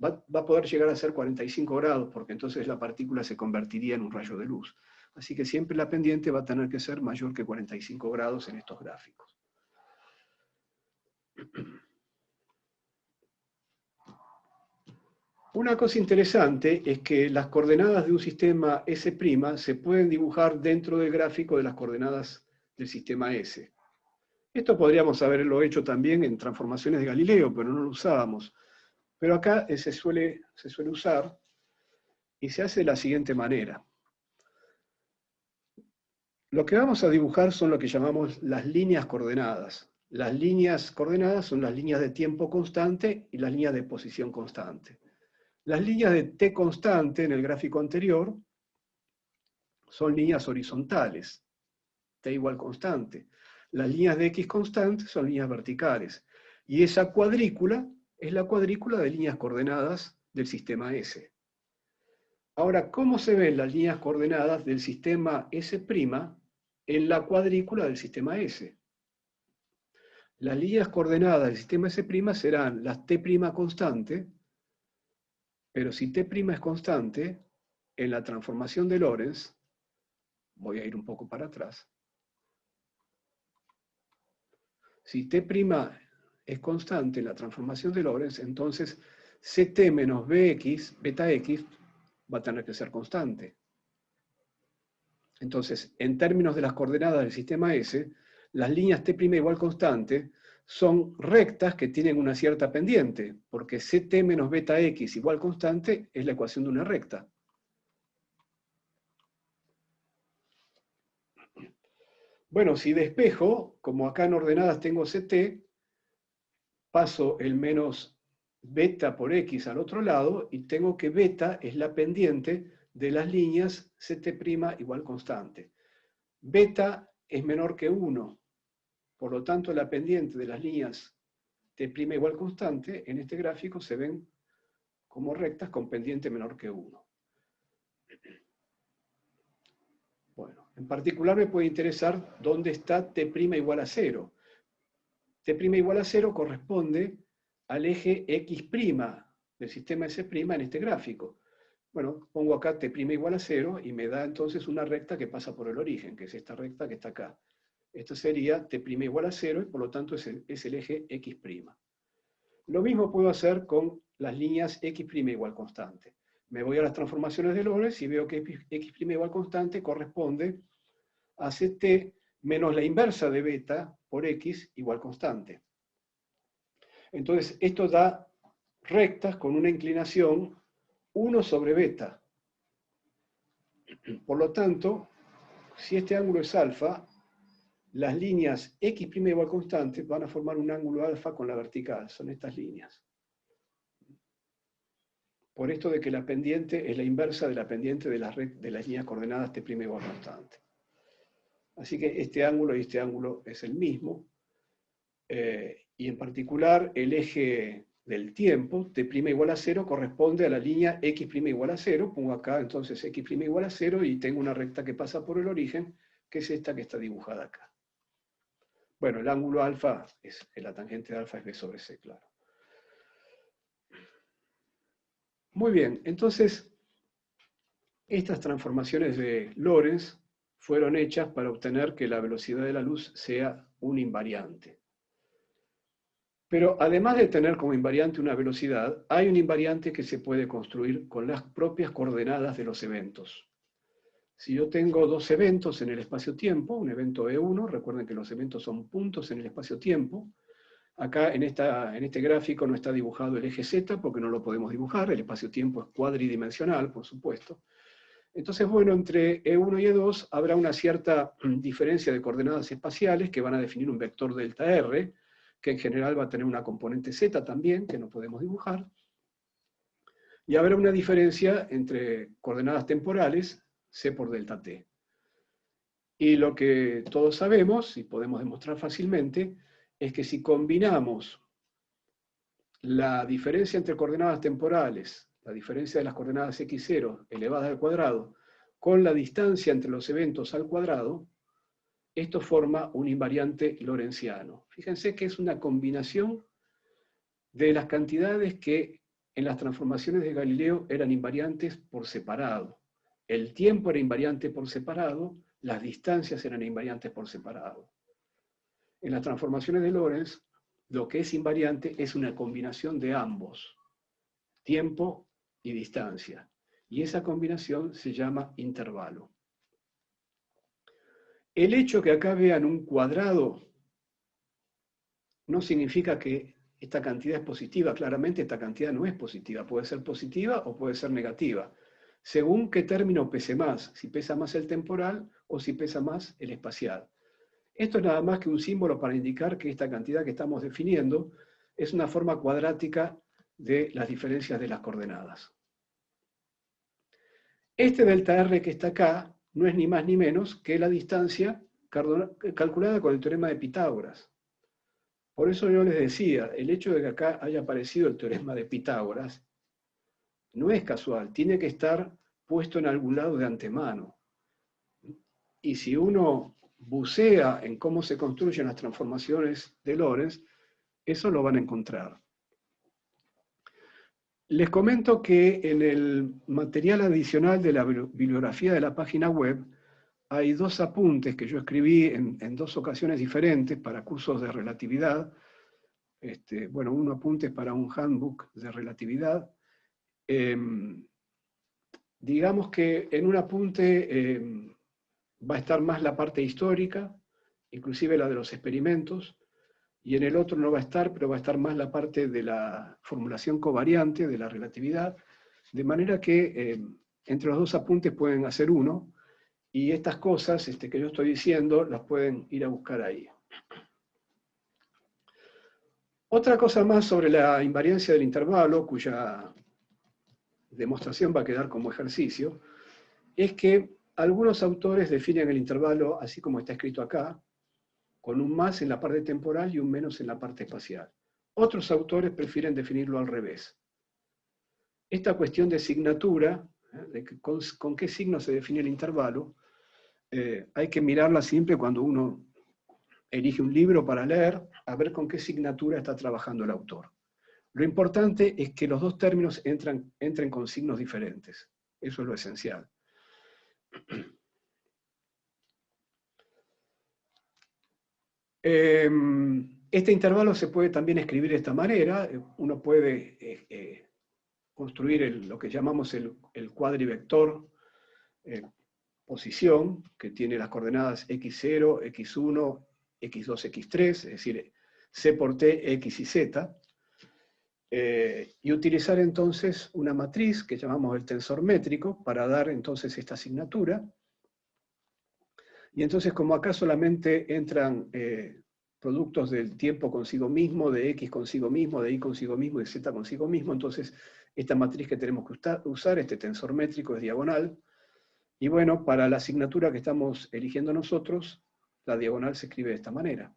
va a poder llegar a ser 45 grados, porque entonces la partícula se convertiría en un rayo de luz. Así que siempre la pendiente va a tener que ser mayor que 45 grados en estos gráficos. Una cosa interesante es que las coordenadas de un sistema S' se pueden dibujar dentro del gráfico de las coordenadas del sistema S. Esto podríamos haberlo hecho también en transformaciones de Galileo, pero no lo usábamos. Pero acá se suele usar y se hace de la siguiente manera. Lo que vamos a dibujar son lo que llamamos las líneas coordenadas. Las líneas coordenadas son las líneas de tiempo constante y las líneas de posición constante. Las líneas de t constante en el gráfico anterior son líneas horizontales, t igual constante. Las líneas de x constante son líneas verticales. Y esa cuadrícula es la cuadrícula de líneas coordenadas del sistema S. Ahora, ¿cómo se ven las líneas coordenadas del sistema S' en la cuadrícula del sistema S? Las líneas coordenadas del sistema S' serán las t' constante, pero si t' es constante, en la transformación de Lorentz, voy a ir un poco para atrás, si t' es constante en la transformación de Lorentz, entonces ct menos bx, beta x, va a tener que ser constante. Entonces, en términos de las coordenadas del sistema S, las líneas t' igual constante son rectas que tienen una cierta pendiente, porque ct menos beta x igual constante es la ecuación de una recta. Bueno, si despejo, como acá en ordenadas tengo ct, paso el menos beta por x al otro lado y tengo que beta es la pendiente de las líneas ct' igual constante. Beta es menor que 1, por lo tanto la pendiente de las líneas t' igual constante en este gráfico se ven como rectas con pendiente menor que 1. Bueno, en particular me puede interesar dónde está t' igual a 0. T' igual a 0 corresponde al eje x' del sistema S' en este gráfico. Bueno, pongo acá t' igual a 0 y me da entonces una recta que pasa por el origen, que es esta recta que está acá. Esto sería t' igual a 0 y por lo tanto es el eje x'. Lo mismo puedo hacer con las líneas x' igual constante. Me voy a las transformaciones de Lorentz y veo que x' igual constante corresponde a ct menos la inversa de beta por x igual constante. Entonces, esto da rectas con una inclinación 1 sobre beta. Por lo tanto, si este ángulo es alfa, las líneas x' igual constante van a formar un ángulo alfa con la vertical. Son estas líneas. Por esto de que la pendiente es la inversa de la pendiente de las líneas coordenadas t' igual constante. Así que este ángulo y este ángulo es el mismo. Y en particular el eje del tiempo, t' igual a 0, corresponde a la línea x' igual a 0. Pongo acá entonces x' igual a 0 y tengo una recta que pasa por el origen, que es esta que está dibujada acá. Bueno, el ángulo alfa, la tangente de alfa es b sobre c, claro. Muy bien, entonces estas transformaciones de Lorentz fueron hechas para obtener que la velocidad de la luz sea un invariante. Pero además de tener como invariante una velocidad, hay un invariante que se puede construir con las propias coordenadas de los eventos. Si yo tengo dos eventos en el espacio-tiempo, un evento E1, recuerden que los eventos son puntos en el espacio-tiempo. Acá en este gráfico no está dibujado el eje Z porque no lo podemos dibujar, el espacio-tiempo es cuadridimensional, por supuesto. Entonces, bueno, entre E1 y E2 habrá una cierta diferencia de coordenadas espaciales que van a definir un vector delta R, que en general va a tener una componente Z también, que no podemos dibujar. Y habrá una diferencia entre coordenadas temporales, C por delta T. Y lo que todos sabemos, y podemos demostrar fácilmente, es que si combinamos la diferencia entre coordenadas temporales, la diferencia de las coordenadas x0 elevadas al cuadrado, con la distancia entre los eventos al cuadrado, esto forma un invariante lorentziano. Fíjense que es una combinación de las cantidades que en las transformaciones de Galileo eran invariantes por separado. El tiempo era invariante por separado, las distancias eran invariantes por separado. En las transformaciones de Lorentz, lo que es invariante es una combinación de ambos, tiempo y distancia. Y esa combinación se llama intervalo. El hecho que acá vean un cuadrado no significa que esta cantidad es positiva. Claramente esta cantidad no es positiva. Puede ser positiva o puede ser negativa, según qué término pese más, si pesa más el temporal o si pesa más el espacial. Esto es nada más que un símbolo para indicar que esta cantidad que estamos definiendo es una forma cuadrática de las diferencias de las coordenadas. Este delta R que está acá no es ni más ni menos que la distancia calculada con el teorema de Pitágoras. Por eso yo les decía, el hecho de que acá haya aparecido el teorema de Pitágoras no es casual, tiene que estar puesto en algún lado de antemano. Y si uno bucea en cómo se construyen las transformaciones de Lorentz, eso lo van a encontrar. Les comento que en el material adicional de la bibliografía de la página web hay dos apuntes que yo escribí en dos ocasiones diferentes para cursos de relatividad. Bueno, un apunte es para un handbook de relatividad. Digamos que en un apunte va a estar más la parte histórica, inclusive la de los experimentos, y en el otro no va a estar, pero va a estar más la parte de la formulación covariante de la relatividad, de manera que entre los dos apuntes pueden hacer uno, y estas cosas que yo estoy diciendo las pueden ir a buscar ahí. Otra cosa más sobre la invariancia del intervalo, cuya demostración va a quedar como ejercicio, es que algunos autores definen el intervalo así como está escrito acá, con un más en la parte temporal y un menos en la parte espacial. Otros autores prefieren definirlo al revés. Esta cuestión de signatura, de con qué signo se define el intervalo, hay que mirarla siempre cuando uno elige un libro para leer, a ver con qué signatura está trabajando el autor. Lo importante es que los dos términos entren con signos diferentes. Eso es lo esencial. Este intervalo se puede también escribir de esta manera. Uno puede construir lo que llamamos el cuadrivector posición, que tiene las coordenadas x0, x1, x2, x3, es decir, c por t, x y z, y utilizar entonces una matriz que llamamos el tensor métrico para dar entonces esta asignatura. Y entonces, como acá solamente entran productos del tiempo consigo mismo, de x consigo mismo, de y consigo mismo y de z consigo mismo, entonces esta matriz que tenemos que usar, este tensor métrico, es diagonal. Y bueno, para la asignatura que estamos eligiendo nosotros, la diagonal se escribe de esta manera.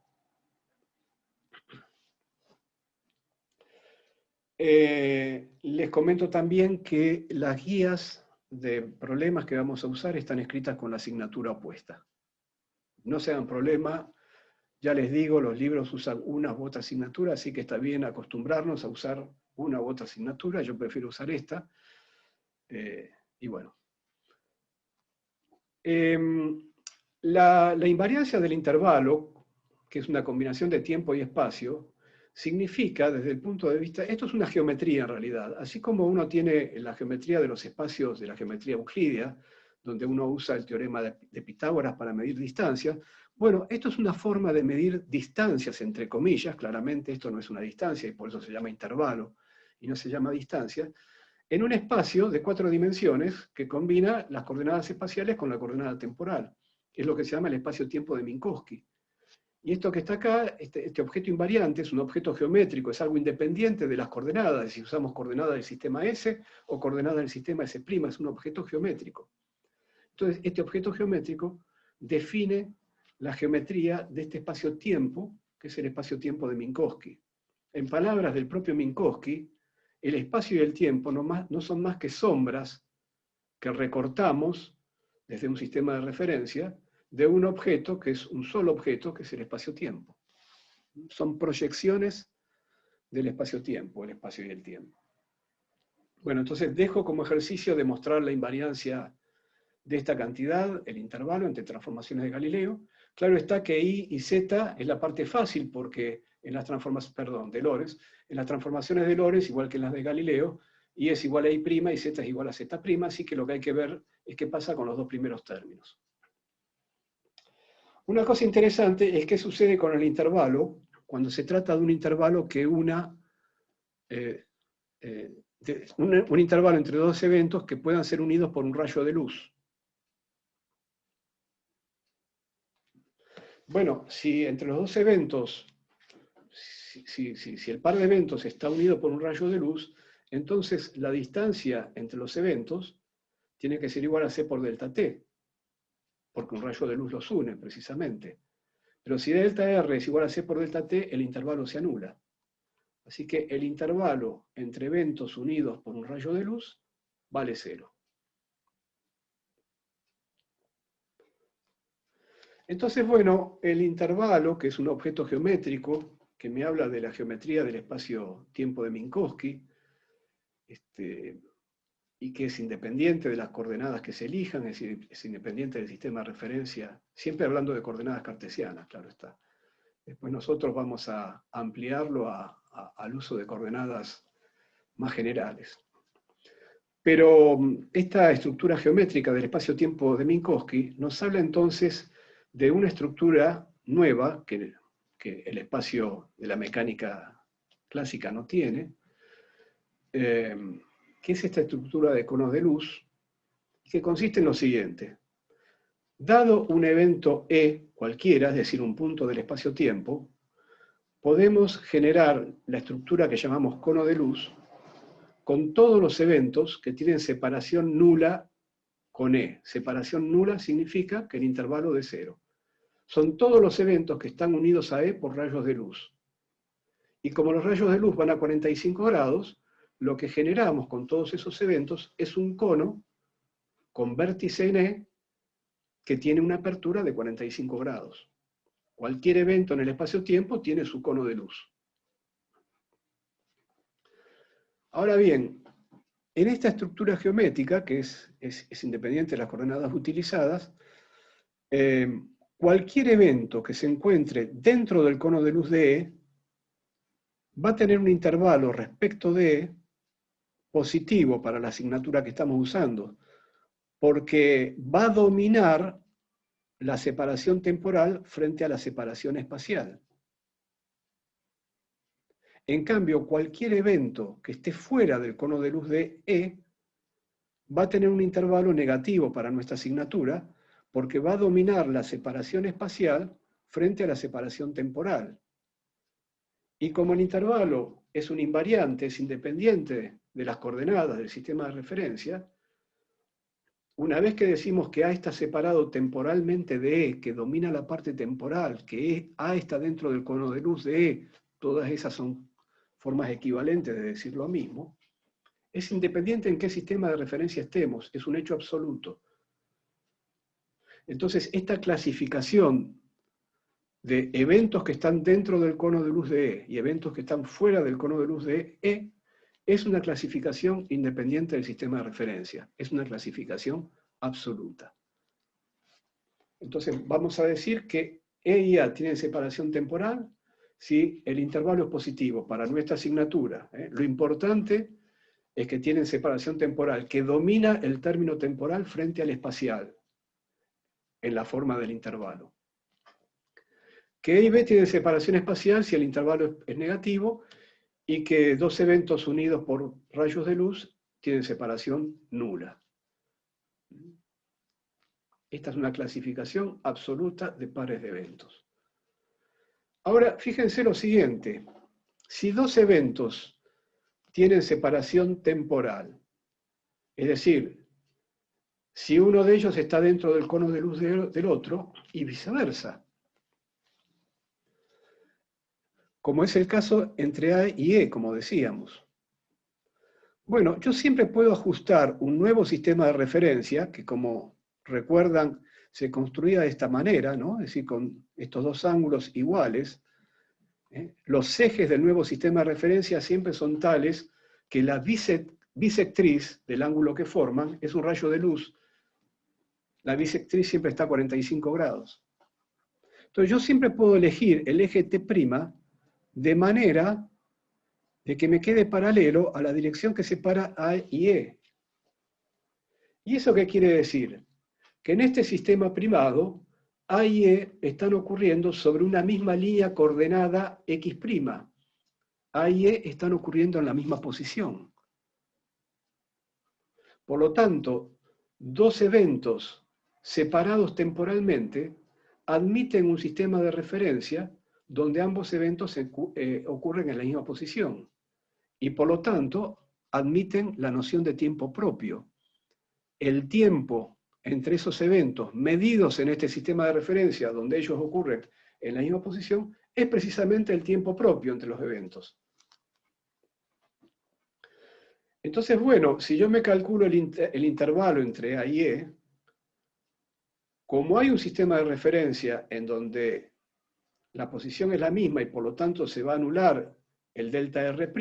Les comento también que las guías de problemas que vamos a usar están escritas con la asignatura opuesta. No se hagan problema, ya les digo, los libros usan una u otra asignatura, así que está bien acostumbrarnos a usar una u otra asignatura. Yo prefiero usar esta. Y bueno. La invariancia del intervalo, que es una combinación de tiempo y espacio, significa, desde el punto de vista, esto es una geometría en realidad, así como uno tiene la geometría de los espacios de la geometría euclídea, donde uno usa el teorema de Pitágoras para medir distancias. Bueno, esto es una forma de medir distancias, entre comillas, claramente esto no es una distancia y por eso se llama intervalo y no se llama distancia, en un espacio de 4 dimensiones que combina las coordenadas espaciales con la coordenada temporal. Es lo que se llama el espacio-tiempo de Minkowski. Y esto que está acá, este objeto invariante, es un objeto geométrico, es algo independiente de las coordenadas, si usamos coordenadas del sistema S o coordenadas del sistema S', es un objeto geométrico. Entonces, este objeto geométrico define la geometría de este espacio-tiempo, que es el espacio-tiempo de Minkowski. En palabras del propio Minkowski, el espacio y el tiempo no son más que sombras que recortamos desde un sistema de referencia de un objeto que es un solo objeto, que es el espacio-tiempo. Son proyecciones del espacio-tiempo, el espacio y el tiempo. Bueno, entonces dejo como ejercicio demostrar la invariancia de esta cantidad, el intervalo entre transformaciones de Galileo. Claro está que I y Z es la parte fácil porque en las transformaciones, de Lorentz, en las transformaciones de Lorentz, igual que en las de Galileo, I es igual a I' y Z es igual a Z', así que lo que hay que ver es qué pasa con los dos primeros términos. Una cosa interesante es qué sucede con el intervalo cuando se trata de un intervalo que un intervalo entre dos eventos que puedan ser unidos por un rayo de luz. Bueno, si entre los dos eventos, si el par de eventos está unido por un rayo de luz, entonces la distancia entre los eventos tiene que ser igual a c por delta t, porque un rayo de luz los une, precisamente. Pero si delta r es igual a c por delta t, el intervalo se anula. Así que el intervalo entre eventos unidos por un rayo de luz vale 0. Entonces, bueno, el intervalo, que es un objeto geométrico, que me habla de la geometría del espacio-tiempo de Minkowski, y que es independiente de las coordenadas que se elijan, es decir, es independiente del sistema de referencia, siempre hablando de coordenadas cartesianas, claro está. Después nosotros vamos a ampliarlo al uso de coordenadas más generales. Pero esta estructura geométrica del espacio-tiempo de Minkowski nos habla entonces de una estructura nueva que el espacio de la mecánica clásica no tiene, que es esta estructura de conos de luz, que consiste en lo siguiente. Dado un evento E cualquiera, es decir, un punto del espacio-tiempo, podemos generar la estructura que llamamos cono de luz con todos los eventos que tienen separación nula con E. Separación nula significa que el intervalo de 0. Son todos los eventos que están unidos a E por rayos de luz. Y como los rayos de luz van a 45 grados, lo que generamos con todos esos eventos es un cono con vértice en E que tiene una apertura de 45 grados. Cualquier evento en el espacio-tiempo tiene su cono de luz. Ahora bien, en esta estructura geométrica, que es independiente de las coordenadas utilizadas, cualquier evento que se encuentre dentro del cono de luz de E va a tener un intervalo respecto de E positivo para la asignatura que estamos usando, porque va a dominar la separación temporal frente a la separación espacial. En cambio, cualquier evento que esté fuera del cono de luz de E va a tener un intervalo negativo para nuestra asignatura, porque va a dominar la separación espacial frente a la separación temporal. Y como el intervalo es un invariante, es independiente de las coordenadas del sistema de referencia, una vez que decimos que A está separado temporalmente de E, que domina la parte temporal, que A está dentro del cono de luz de E, todas esas son formas equivalentes de decir lo mismo, es independiente en qué sistema de referencia estemos, es un hecho absoluto. Entonces, esta clasificación de eventos que están dentro del cono de luz de E y eventos que están fuera del cono de luz de E es una clasificación independiente del sistema de referencia, es una clasificación absoluta. Entonces, vamos a decir que E y A tienen separación temporal si el intervalo es positivo para nuestra asignatura. Lo importante es que tienen separación temporal, que domina el término temporal frente al espacial, en la forma del intervalo. Que E y B tienen separación espacial si el intervalo es negativo, y que dos eventos unidos por rayos de luz tienen separación nula. Esta es una clasificación absoluta de pares de eventos. Ahora, fíjense lo siguiente. Si dos eventos tienen separación temporal, es decir, si uno de ellos está dentro del cono de luz del otro y viceversa, como es el caso entre A y E, como decíamos. Bueno, yo siempre puedo ajustar un nuevo sistema de referencia, que como recuerdan, se construía de esta manera, ¿no? Es decir, con estos dos ángulos iguales. Los ejes del nuevo sistema de referencia siempre son tales que la bisectriz del ángulo que forman es un rayo de luz. La bisectriz siempre está a 45 grados. Entonces yo siempre puedo elegir el eje T' de manera de que me quede paralelo a la dirección que separa A y E. ¿Y eso qué quiere decir? Que en este sistema primado, A y E están ocurriendo sobre una misma línea coordenada X'. A y E están ocurriendo en la misma posición. Por lo tanto, dos eventos separados temporalmente admiten un sistema de referencia donde ambos eventos ocurren en la misma posición. Y por lo tanto, admiten la noción de tiempo propio. El tiempo entre esos eventos medidos en este sistema de referencia donde ellos ocurren en la misma posición es precisamente el tiempo propio entre los eventos. Entonces, bueno, si yo me calculo el intervalo entre A y E, como hay un sistema de referencia en donde la posición es la misma y por lo tanto se va a anular el delta R',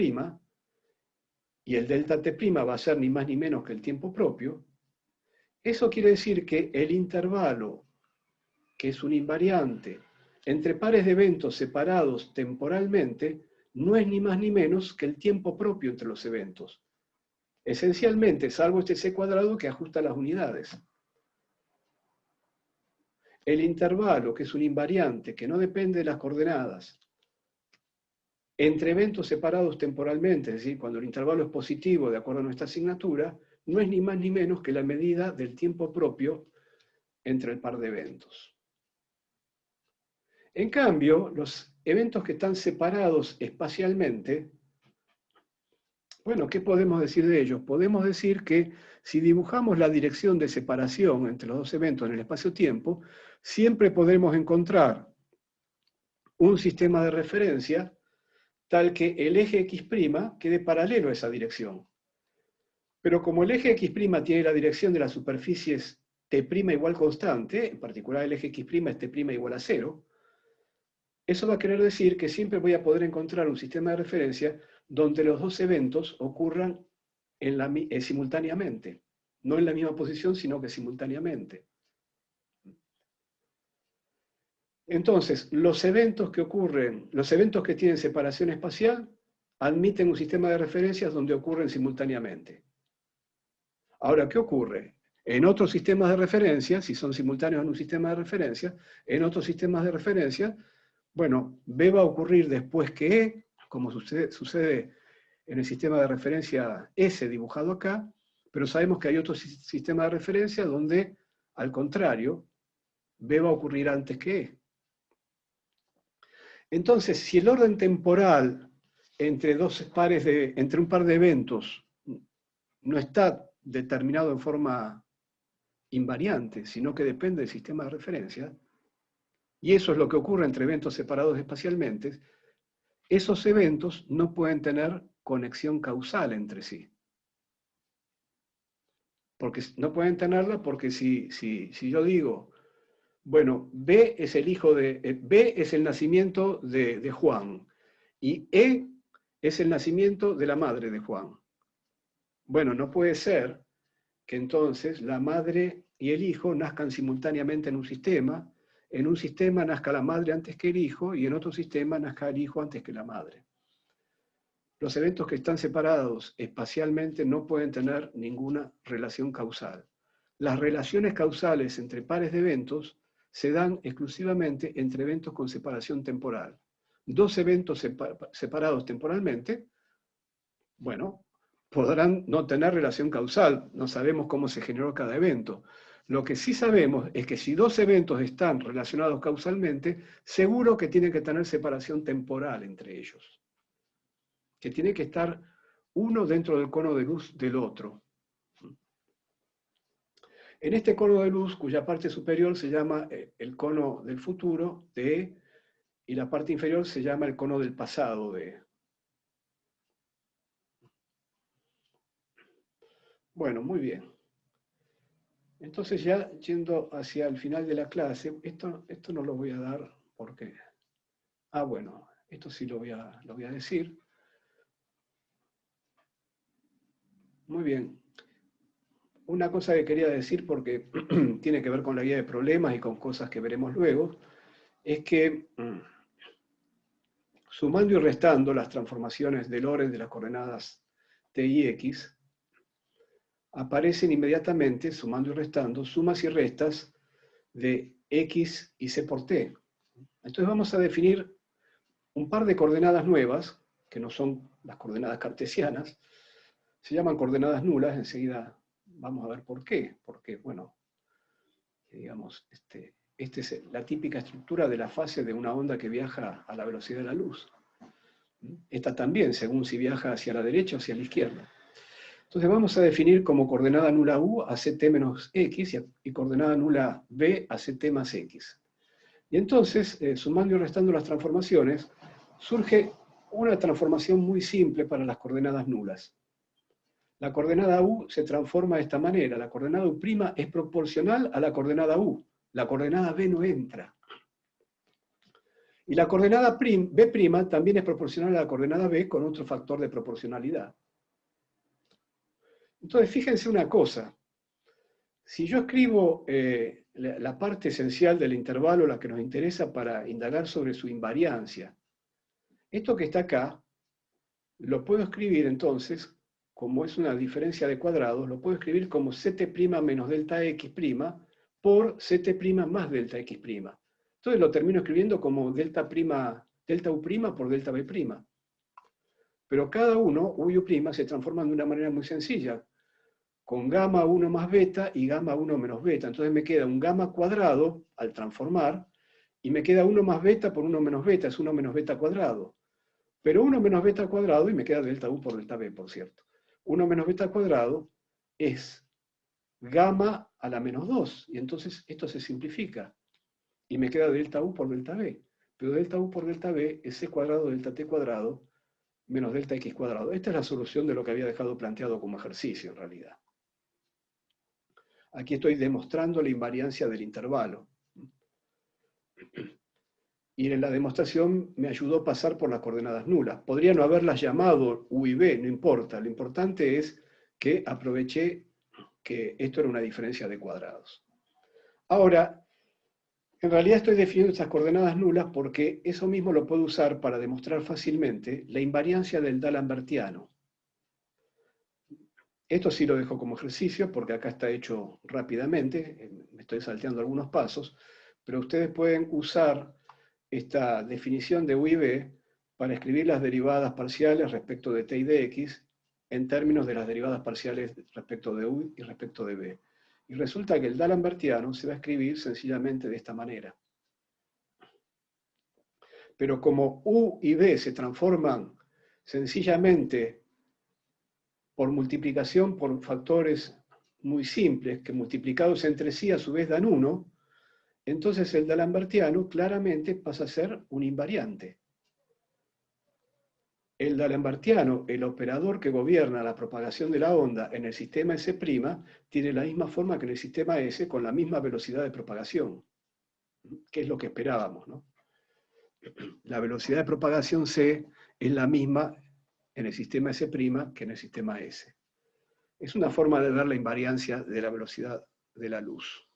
y el delta T' va a ser ni más ni menos que el tiempo propio, eso quiere decir que el intervalo, que es un invariante, entre pares de eventos separados temporalmente, no es ni más ni menos que el tiempo propio entre los eventos. Esencialmente, salvo este C cuadrado que ajusta las unidades. El intervalo, que es un invariante, que no depende de las coordenadas, entre eventos separados temporalmente, es decir, cuando el intervalo es positivo de acuerdo a nuestra asignatura, no es ni más ni menos que la medida del tiempo propio entre el par de eventos. En cambio, los eventos que están separados espacialmente, bueno, ¿qué podemos decir de ellos? Podemos decir que si dibujamos la dirección de separación entre los dos eventos en el espacio-tiempo, siempre podremos encontrar un sistema de referencia tal que el eje X' quede paralelo a esa dirección. Pero como el eje X' tiene la dirección de las superficies T' igual constante, en particular el eje X' es T' igual a 0, eso va a querer decir que siempre voy a poder encontrar un sistema de referencia donde los dos eventos ocurran simultáneamente. No en la misma posición, sino que simultáneamente. Entonces, los eventos que tienen separación espacial, admiten un sistema de referencias donde ocurren simultáneamente. Ahora, ¿qué ocurre? En otros sistemas de referencia, si son simultáneos en un sistema de referencia, en otros sistemas de referencia, bueno, B va a ocurrir después que E, como sucede en el sistema de referencia S dibujado acá, pero sabemos que hay otro sistema de referencia donde, al contrario, B va a ocurrir antes que E. Entonces, si el orden temporal entre un par de eventos no está determinado en forma invariante, sino que depende del sistema de referencia, y eso es lo que ocurre entre eventos separados espacialmente, esos eventos no pueden tener conexión causal entre sí. Porque no pueden tenerla porque si yo digo, bueno, B es el nacimiento de Juan y E es el nacimiento de la madre de Juan. Bueno, no puede ser que entonces la madre y el hijo nazcan simultáneamente en un sistema nazca la madre antes que el hijo y en otro sistema nazca el hijo antes que la madre. Los eventos que están separados espacialmente no pueden tener ninguna relación causal. Las relaciones causales entre pares de eventos se dan exclusivamente entre eventos con separación temporal. Dos eventos separados temporalmente, bueno, podrán no tener relación causal, no sabemos cómo se generó cada evento. Lo que sí sabemos es que si dos eventos están relacionados causalmente, seguro que tienen que tener separación temporal entre ellos, que tiene que estar uno dentro del cono de luz del otro. En este cono de luz, cuya parte superior se llama el cono del futuro, de, y la parte inferior se llama el cono del pasado, de. Bueno, muy bien. Entonces ya yendo hacia el final de la clase, esto no lo voy a dar porque... Ah, bueno, esto sí lo voy a decir. Muy bien. Una cosa que quería decir, porque tiene que ver con la guía de problemas y con cosas que veremos luego, es que sumando y restando las transformaciones de Lorentz de las coordenadas t y x, aparecen inmediatamente, sumando y restando, sumas y restas de x y c por t. Entonces vamos a definir un par de coordenadas nuevas, que no son las coordenadas cartesianas, se llaman coordenadas nulas, enseguida vamos a ver por qué. Porque, bueno, digamos, esta es la típica estructura de la fase de una onda que viaja a la velocidad de la luz. Esta también, según si viaja hacia la derecha o hacia la izquierda. Entonces vamos a definir como coordenada nula u a ct menos x y coordenada nula b a ct más x. Y entonces, sumando y restando las transformaciones, surge una transformación muy simple para las coordenadas nulas. La coordenada u se transforma de esta manera. La coordenada u' es proporcional a la coordenada u. La coordenada b no entra. Y la coordenada b' también es proporcional a la coordenada b con otro factor de proporcionalidad. Entonces, fíjense una cosa. Si yo escribo la parte esencial del intervalo, la que nos interesa para indagar sobre su invariancia, esto que está acá, lo puedo escribir entonces, como es una diferencia de cuadrados, lo puedo escribir como ct' menos delta x' por ct' más delta x'. Entonces lo termino escribiendo como delta u' por delta b'. Pero cada uno, u y u', se transforman de una manera muy sencilla, con gamma 1 más beta y gamma 1 menos beta. Entonces me queda un gamma cuadrado al transformar, y me queda 1 más beta por 1 menos beta, es 1 menos beta cuadrado. Pero 1 menos beta cuadrado, y me queda delta u por delta b, por cierto. 1 menos beta cuadrado es gamma a la menos 2, y entonces esto se simplifica, y me queda delta u por delta b. Pero delta u por delta b es c cuadrado delta t cuadrado menos delta x cuadrado. Esta es la solución de lo que había dejado planteado como ejercicio, en realidad. Aquí estoy demostrando la invariancia del intervalo. Y en la demostración me ayudó a pasar por las coordenadas nulas. Podría no haberlas llamado u y b, no importa. Lo importante es que aproveché que esto era una diferencia de cuadrados. Ahora, en realidad estoy definiendo estas coordenadas nulas porque eso mismo lo puedo usar para demostrar fácilmente la invariancia del D'Alembertiano. Esto sí lo dejo como ejercicio porque acá está hecho rápidamente, me estoy salteando algunos pasos, pero ustedes pueden usar esta definición de u y b para escribir las derivadas parciales respecto de t y de x en términos de las derivadas parciales respecto de u y respecto de b. Y resulta que el D'Alembertiano se va a escribir sencillamente de esta manera. Pero como u y b se transforman sencillamente por multiplicación por factores muy simples, que multiplicados entre sí a su vez dan 1, entonces el D'Alembertiano claramente pasa a ser un invariante. El D'Alembertiano, el operador que gobierna la propagación de la onda en el sistema S', tiene la misma forma que en el sistema S con la misma velocidad de propagación, que es lo que esperábamos, ¿no? La velocidad de propagación C es la misma en el sistema S' que en el sistema S. Es una forma de ver la invariancia de la velocidad de la luz.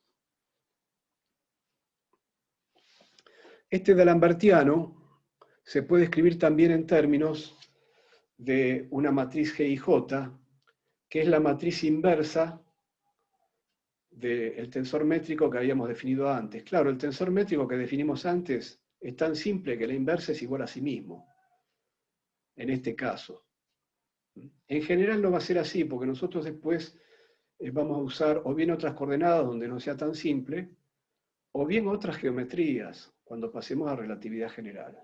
Este D'Alembertiano se puede escribir también en términos de una matriz GIJ, que es la matriz inversa del tensor métrico que habíamos definido antes. Claro, el tensor métrico que definimos antes es tan simple que la inversa es igual a sí mismo, en este caso. En general no va a ser así, porque nosotros después vamos a usar o bien otras coordenadas donde no sea tan simple, o bien otras geometrías, cuando pasemos a relatividad general.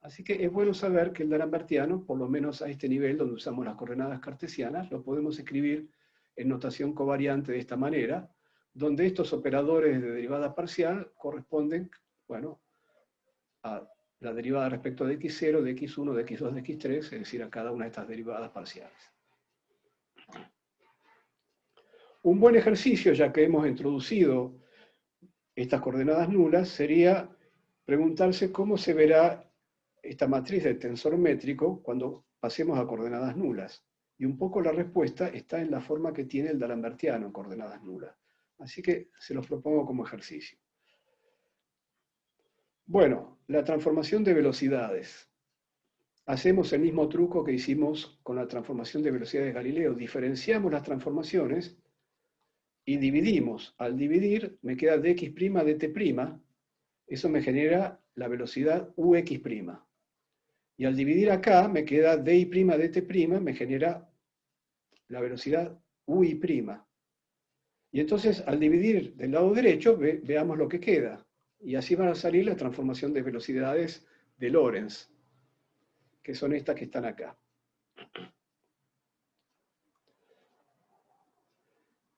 Así que es bueno saber que el D'Alembertiano, por lo menos a este nivel donde usamos las coordenadas cartesianas, lo podemos escribir en notación covariante de esta manera, donde estos operadores de derivada parcial corresponden, bueno, a la derivada respecto de x0, de x1, de x2, de x3, es decir, a cada una de estas derivadas parciales. Un buen ejercicio, ya que hemos introducido estas coordenadas nulas, sería preguntarse cómo se verá esta matriz de tensor métrico cuando pasemos a coordenadas nulas. Y un poco la respuesta está en la forma que tiene el d'Alembertiano en coordenadas nulas. Así que se los propongo como ejercicio. Bueno, la transformación de velocidades. Hacemos el mismo truco que hicimos con la transformación de velocidades de Galileo. Diferenciamos las transformaciones y dividimos. Al dividir me queda dx' dt'. Eso me genera la velocidad ux'. Y al dividir acá me queda di' dt', me genera la velocidad ui'. Y entonces al dividir del lado derecho veamos lo que queda. Y así van a salir la transformación de velocidades de Lorentz, que son estas que están acá.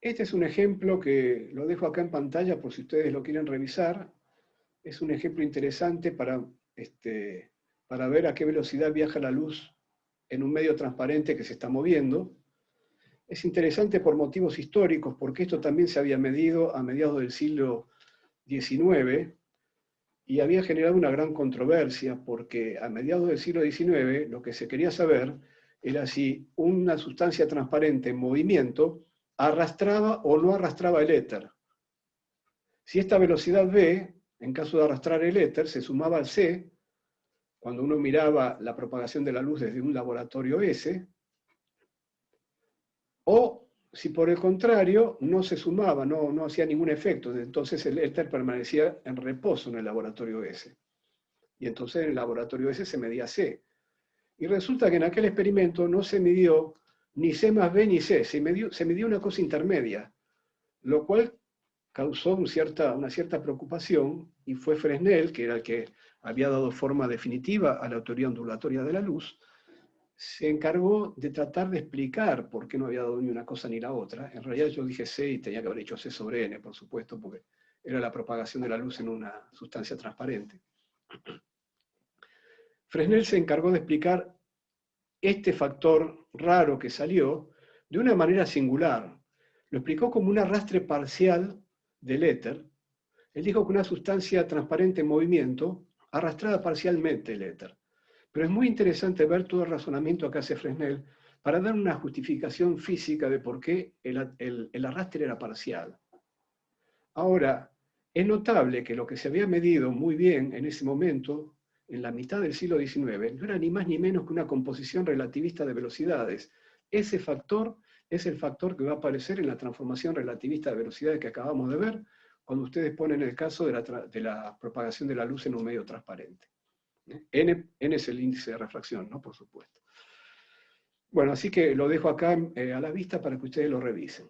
Este es un ejemplo que lo dejo acá en pantalla por si ustedes lo quieren revisar. Es un ejemplo interesante para ver a qué velocidad viaja la luz en un medio transparente que se está moviendo. Es interesante por motivos históricos, porque esto también se había medido a mediados del siglo XIX y había generado una gran controversia, porque a mediados del siglo XIX lo que se quería saber era si una sustancia transparente en movimiento arrastraba o no arrastraba el éter. Si esta velocidad v, en caso de arrastrar el éter, se sumaba al c, cuando uno miraba la propagación de la luz desde un laboratorio S, o si por el contrario no se sumaba, no hacía ningún efecto, entonces el éter permanecía en reposo en el laboratorio S. Y entonces en el laboratorio S se medía C. Y resulta que en aquel experimento no se midió ni C más B ni C, se midió una cosa intermedia, lo cual causó una cierta preocupación, y fue Fresnel, que era el que había dado forma definitiva a la teoría ondulatoria de la luz, se encargó de tratar de explicar por qué no había dado ni una cosa ni la otra. En realidad yo dije C y tenía que haber dicho C sobre N, por supuesto, porque era la propagación de la luz en una sustancia transparente. Fresnel se encargó de explicar este factor raro que salió de una manera singular. Lo explicó como un arrastre parcial del éter. Él dijo que una sustancia transparente en movimiento arrastraba parcialmente el éter. Pero es muy interesante ver todo el razonamiento que hace Fresnel para dar una justificación física de por qué el arrastre era parcial. Ahora, es notable que lo que se había medido muy bien en ese momento, en la mitad del siglo XIX, no era ni más ni menos que una composición relativista de velocidades. Ese factor es el factor que va a aparecer en la transformación relativista de velocidades que acabamos de ver, cuando ustedes ponen el caso de la propagación de la luz en un medio transparente. N es el índice de refracción, ¿no? Por supuesto. Bueno, así que lo dejo acá a la vista para que ustedes lo revisen.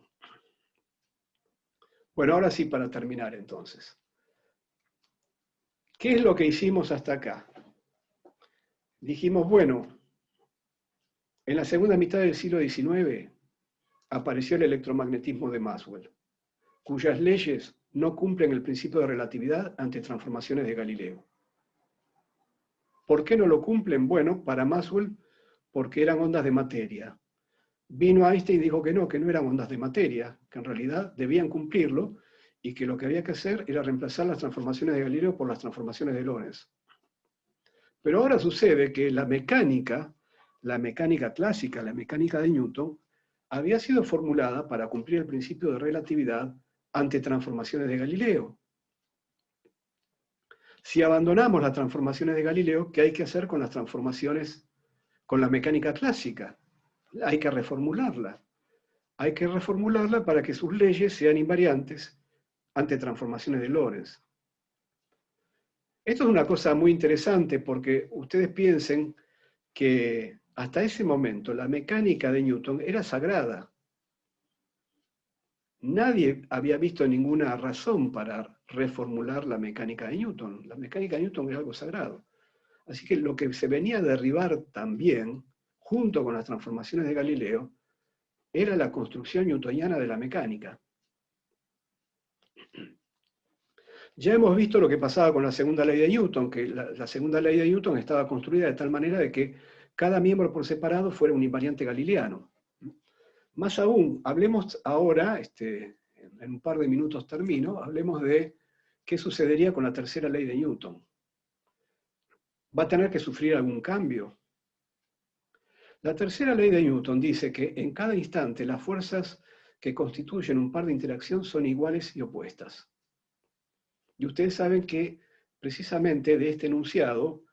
Bueno, ahora sí, para terminar entonces. ¿Qué es lo que hicimos hasta acá? Dijimos, bueno, en la segunda mitad del siglo XIX apareció el electromagnetismo de Maxwell, cuyas leyes no cumplen el principio de relatividad ante transformaciones de Galileo. ¿Por qué no lo cumplen? Bueno, para Maxwell, porque eran ondas de materia. Vino Einstein y dijo que no eran ondas de materia, que en realidad debían cumplirlo, y que lo que había que hacer era reemplazar las transformaciones de Galileo por las transformaciones de Lorentz. Pero ahora sucede que la mecánica clásica, la mecánica de Newton, había sido formulada para cumplir el principio de relatividad ante transformaciones de Galileo. Si abandonamos las transformaciones de Galileo, ¿qué hay que hacer con las transformaciones, con la mecánica clásica? Hay que reformularla. Hay que reformularla para que sus leyes sean invariantes ante transformaciones de Lorentz. Esto es una cosa muy interesante porque ustedes piensen que hasta ese momento la mecánica de Newton era sagrada. Nadie había visto ninguna razón para reformular la mecánica de Newton. La mecánica de Newton era algo sagrado. Así que lo que se venía a derribar también, junto con las transformaciones de Galileo, era la construcción newtoniana de la mecánica. Ya hemos visto lo que pasaba con la segunda ley de Newton, que la segunda ley de Newton estaba construida de tal manera de que cada miembro por separado fuera un invariante galileano. Más aún, hablemos ahora, en un par de minutos termino, hablemos de qué sucedería con la tercera ley de Newton. ¿Va a tener que sufrir algún cambio? La tercera ley de Newton dice que en cada instante las fuerzas que constituyen un par de interacción son iguales y opuestas. Y ustedes saben que precisamente de este enunciado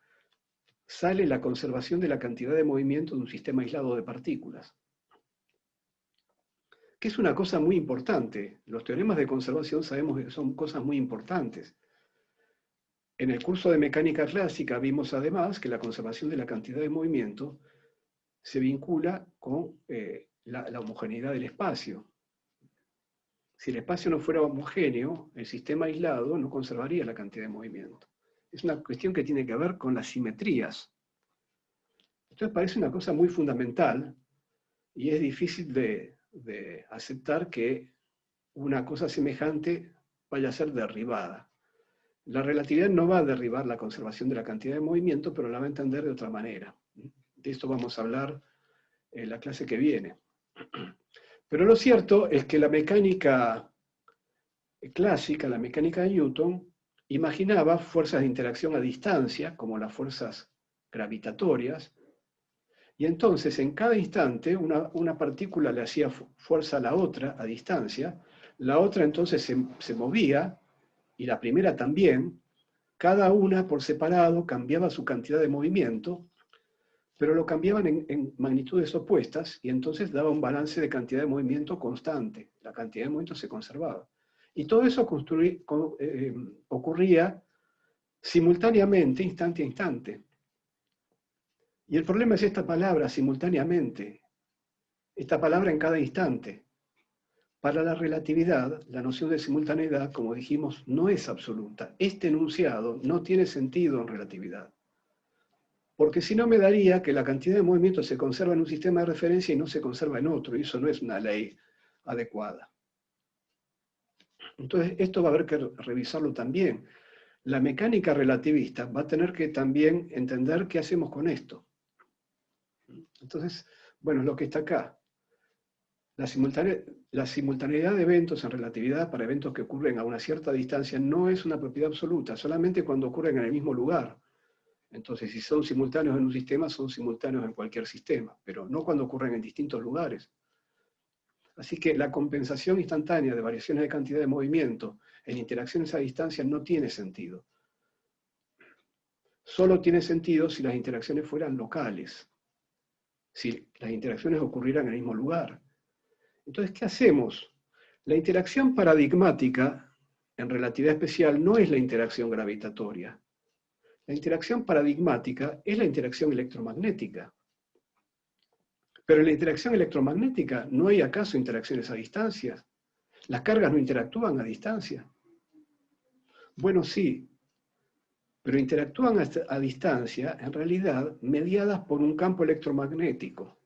sale la conservación de la cantidad de movimiento de un sistema aislado de partículas, que es una cosa muy importante. Los teoremas de conservación sabemos que son cosas muy importantes. En el curso de mecánica clásica vimos además que la conservación de la cantidad de movimiento se vincula con la homogeneidad del espacio. Si el espacio no fuera homogéneo, el sistema aislado no conservaría la cantidad de movimiento. Es una cuestión que tiene que ver con las simetrías. Entonces parece una cosa muy fundamental y es difícil de aceptar que una cosa semejante vaya a ser derribada. La relatividad no va a derribar la conservación de la cantidad de movimiento, pero la va a entender de otra manera. De esto vamos a hablar en la clase que viene. Pero lo cierto es que la mecánica clásica, la mecánica de Newton, imaginaba fuerzas de interacción a distancia, como las fuerzas gravitatorias, y entonces en cada instante una partícula le hacía fuerza a la otra a distancia, la otra entonces se movía, y la primera también, cada una por separado cambiaba su cantidad de movimiento, pero lo cambiaban en magnitudes opuestas y entonces daba un balance de cantidad de movimiento constante. La cantidad de movimiento se conservaba. Y todo eso ocurría simultáneamente, instante a instante. Y el problema es esta palabra, simultáneamente. Esta palabra en cada instante. Para la relatividad, la noción de simultaneidad, como dijimos, no es absoluta. Este enunciado no tiene sentido en relatividad. Porque si no me daría que la cantidad de movimiento se conserva en un sistema de referencia y no se conserva en otro, y eso no es una ley adecuada. Entonces, esto va a haber que revisarlo también. La mecánica relativista va a tener que también entender qué hacemos con esto. Entonces, bueno, es lo que está acá. La simultaneidad de eventos en relatividad para eventos que ocurren a una cierta distancia no es una propiedad absoluta, solamente cuando ocurren en el mismo lugar. Entonces, si son simultáneos en un sistema, son simultáneos en cualquier sistema, pero no cuando ocurren en distintos lugares. Así que la compensación instantánea de variaciones de cantidad de movimiento en interacciones a distancia no tiene sentido. Solo tiene sentido si las interacciones fueran locales, si las interacciones ocurrieran en el mismo lugar. Entonces, ¿qué hacemos? La interacción paradigmática en relatividad especial no es la interacción gravitatoria. La interacción paradigmática es la interacción electromagnética. Pero en la interacción electromagnética no hay acaso interacciones a distancia. Las cargas no interactúan a distancia. Bueno, sí, pero interactúan a distancia, en realidad, mediadas por un campo electromagnético.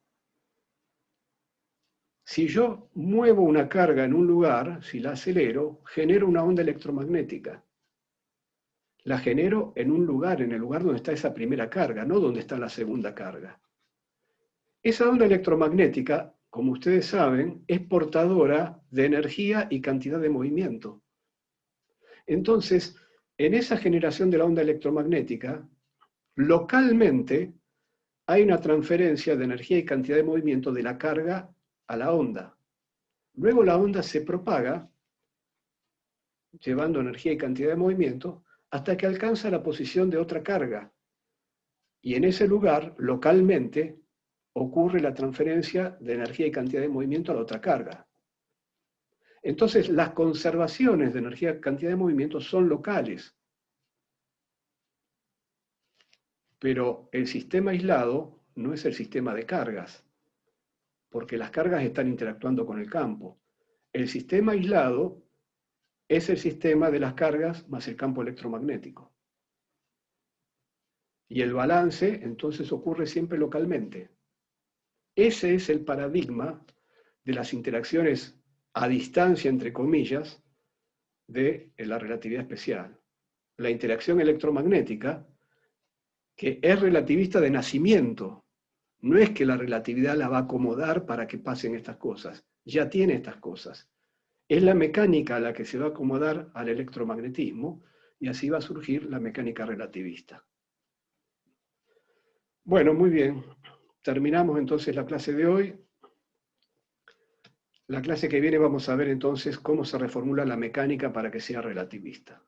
Si yo muevo una carga en un lugar, si la acelero, genero una onda electromagnética. La genero en un lugar, en el lugar donde está esa primera carga, no donde está la segunda carga. Esa onda electromagnética, como ustedes saben, es portadora de energía y cantidad de movimiento. Entonces, en esa generación de la onda electromagnética, localmente hay una transferencia de energía y cantidad de movimiento de la carga a la onda. Luego la onda se propaga, llevando energía y cantidad de movimiento, hasta que alcanza la posición de otra carga. Y en ese lugar, localmente, ocurre la transferencia de energía y cantidad de movimiento a la otra carga. Entonces, las conservaciones de energía y cantidad de movimiento son locales. Pero el sistema aislado no es el sistema de cargas, porque las cargas están interactuando con el campo. El sistema aislado es el sistema de las cargas más el campo electromagnético. Y el balance, entonces, ocurre siempre localmente. Ese es el paradigma de las interacciones a distancia, entre comillas, de la relatividad especial. La interacción electromagnética, que es relativista de nacimiento, no es que la relatividad la va a acomodar para que pasen estas cosas, ya tiene estas cosas. Es la mecánica la que se va a acomodar al electromagnetismo y así va a surgir la mecánica relativista. Bueno, muy bien. Terminamos entonces la clase de hoy. La clase que viene vamos a ver entonces cómo se reformula la mecánica para que sea relativista.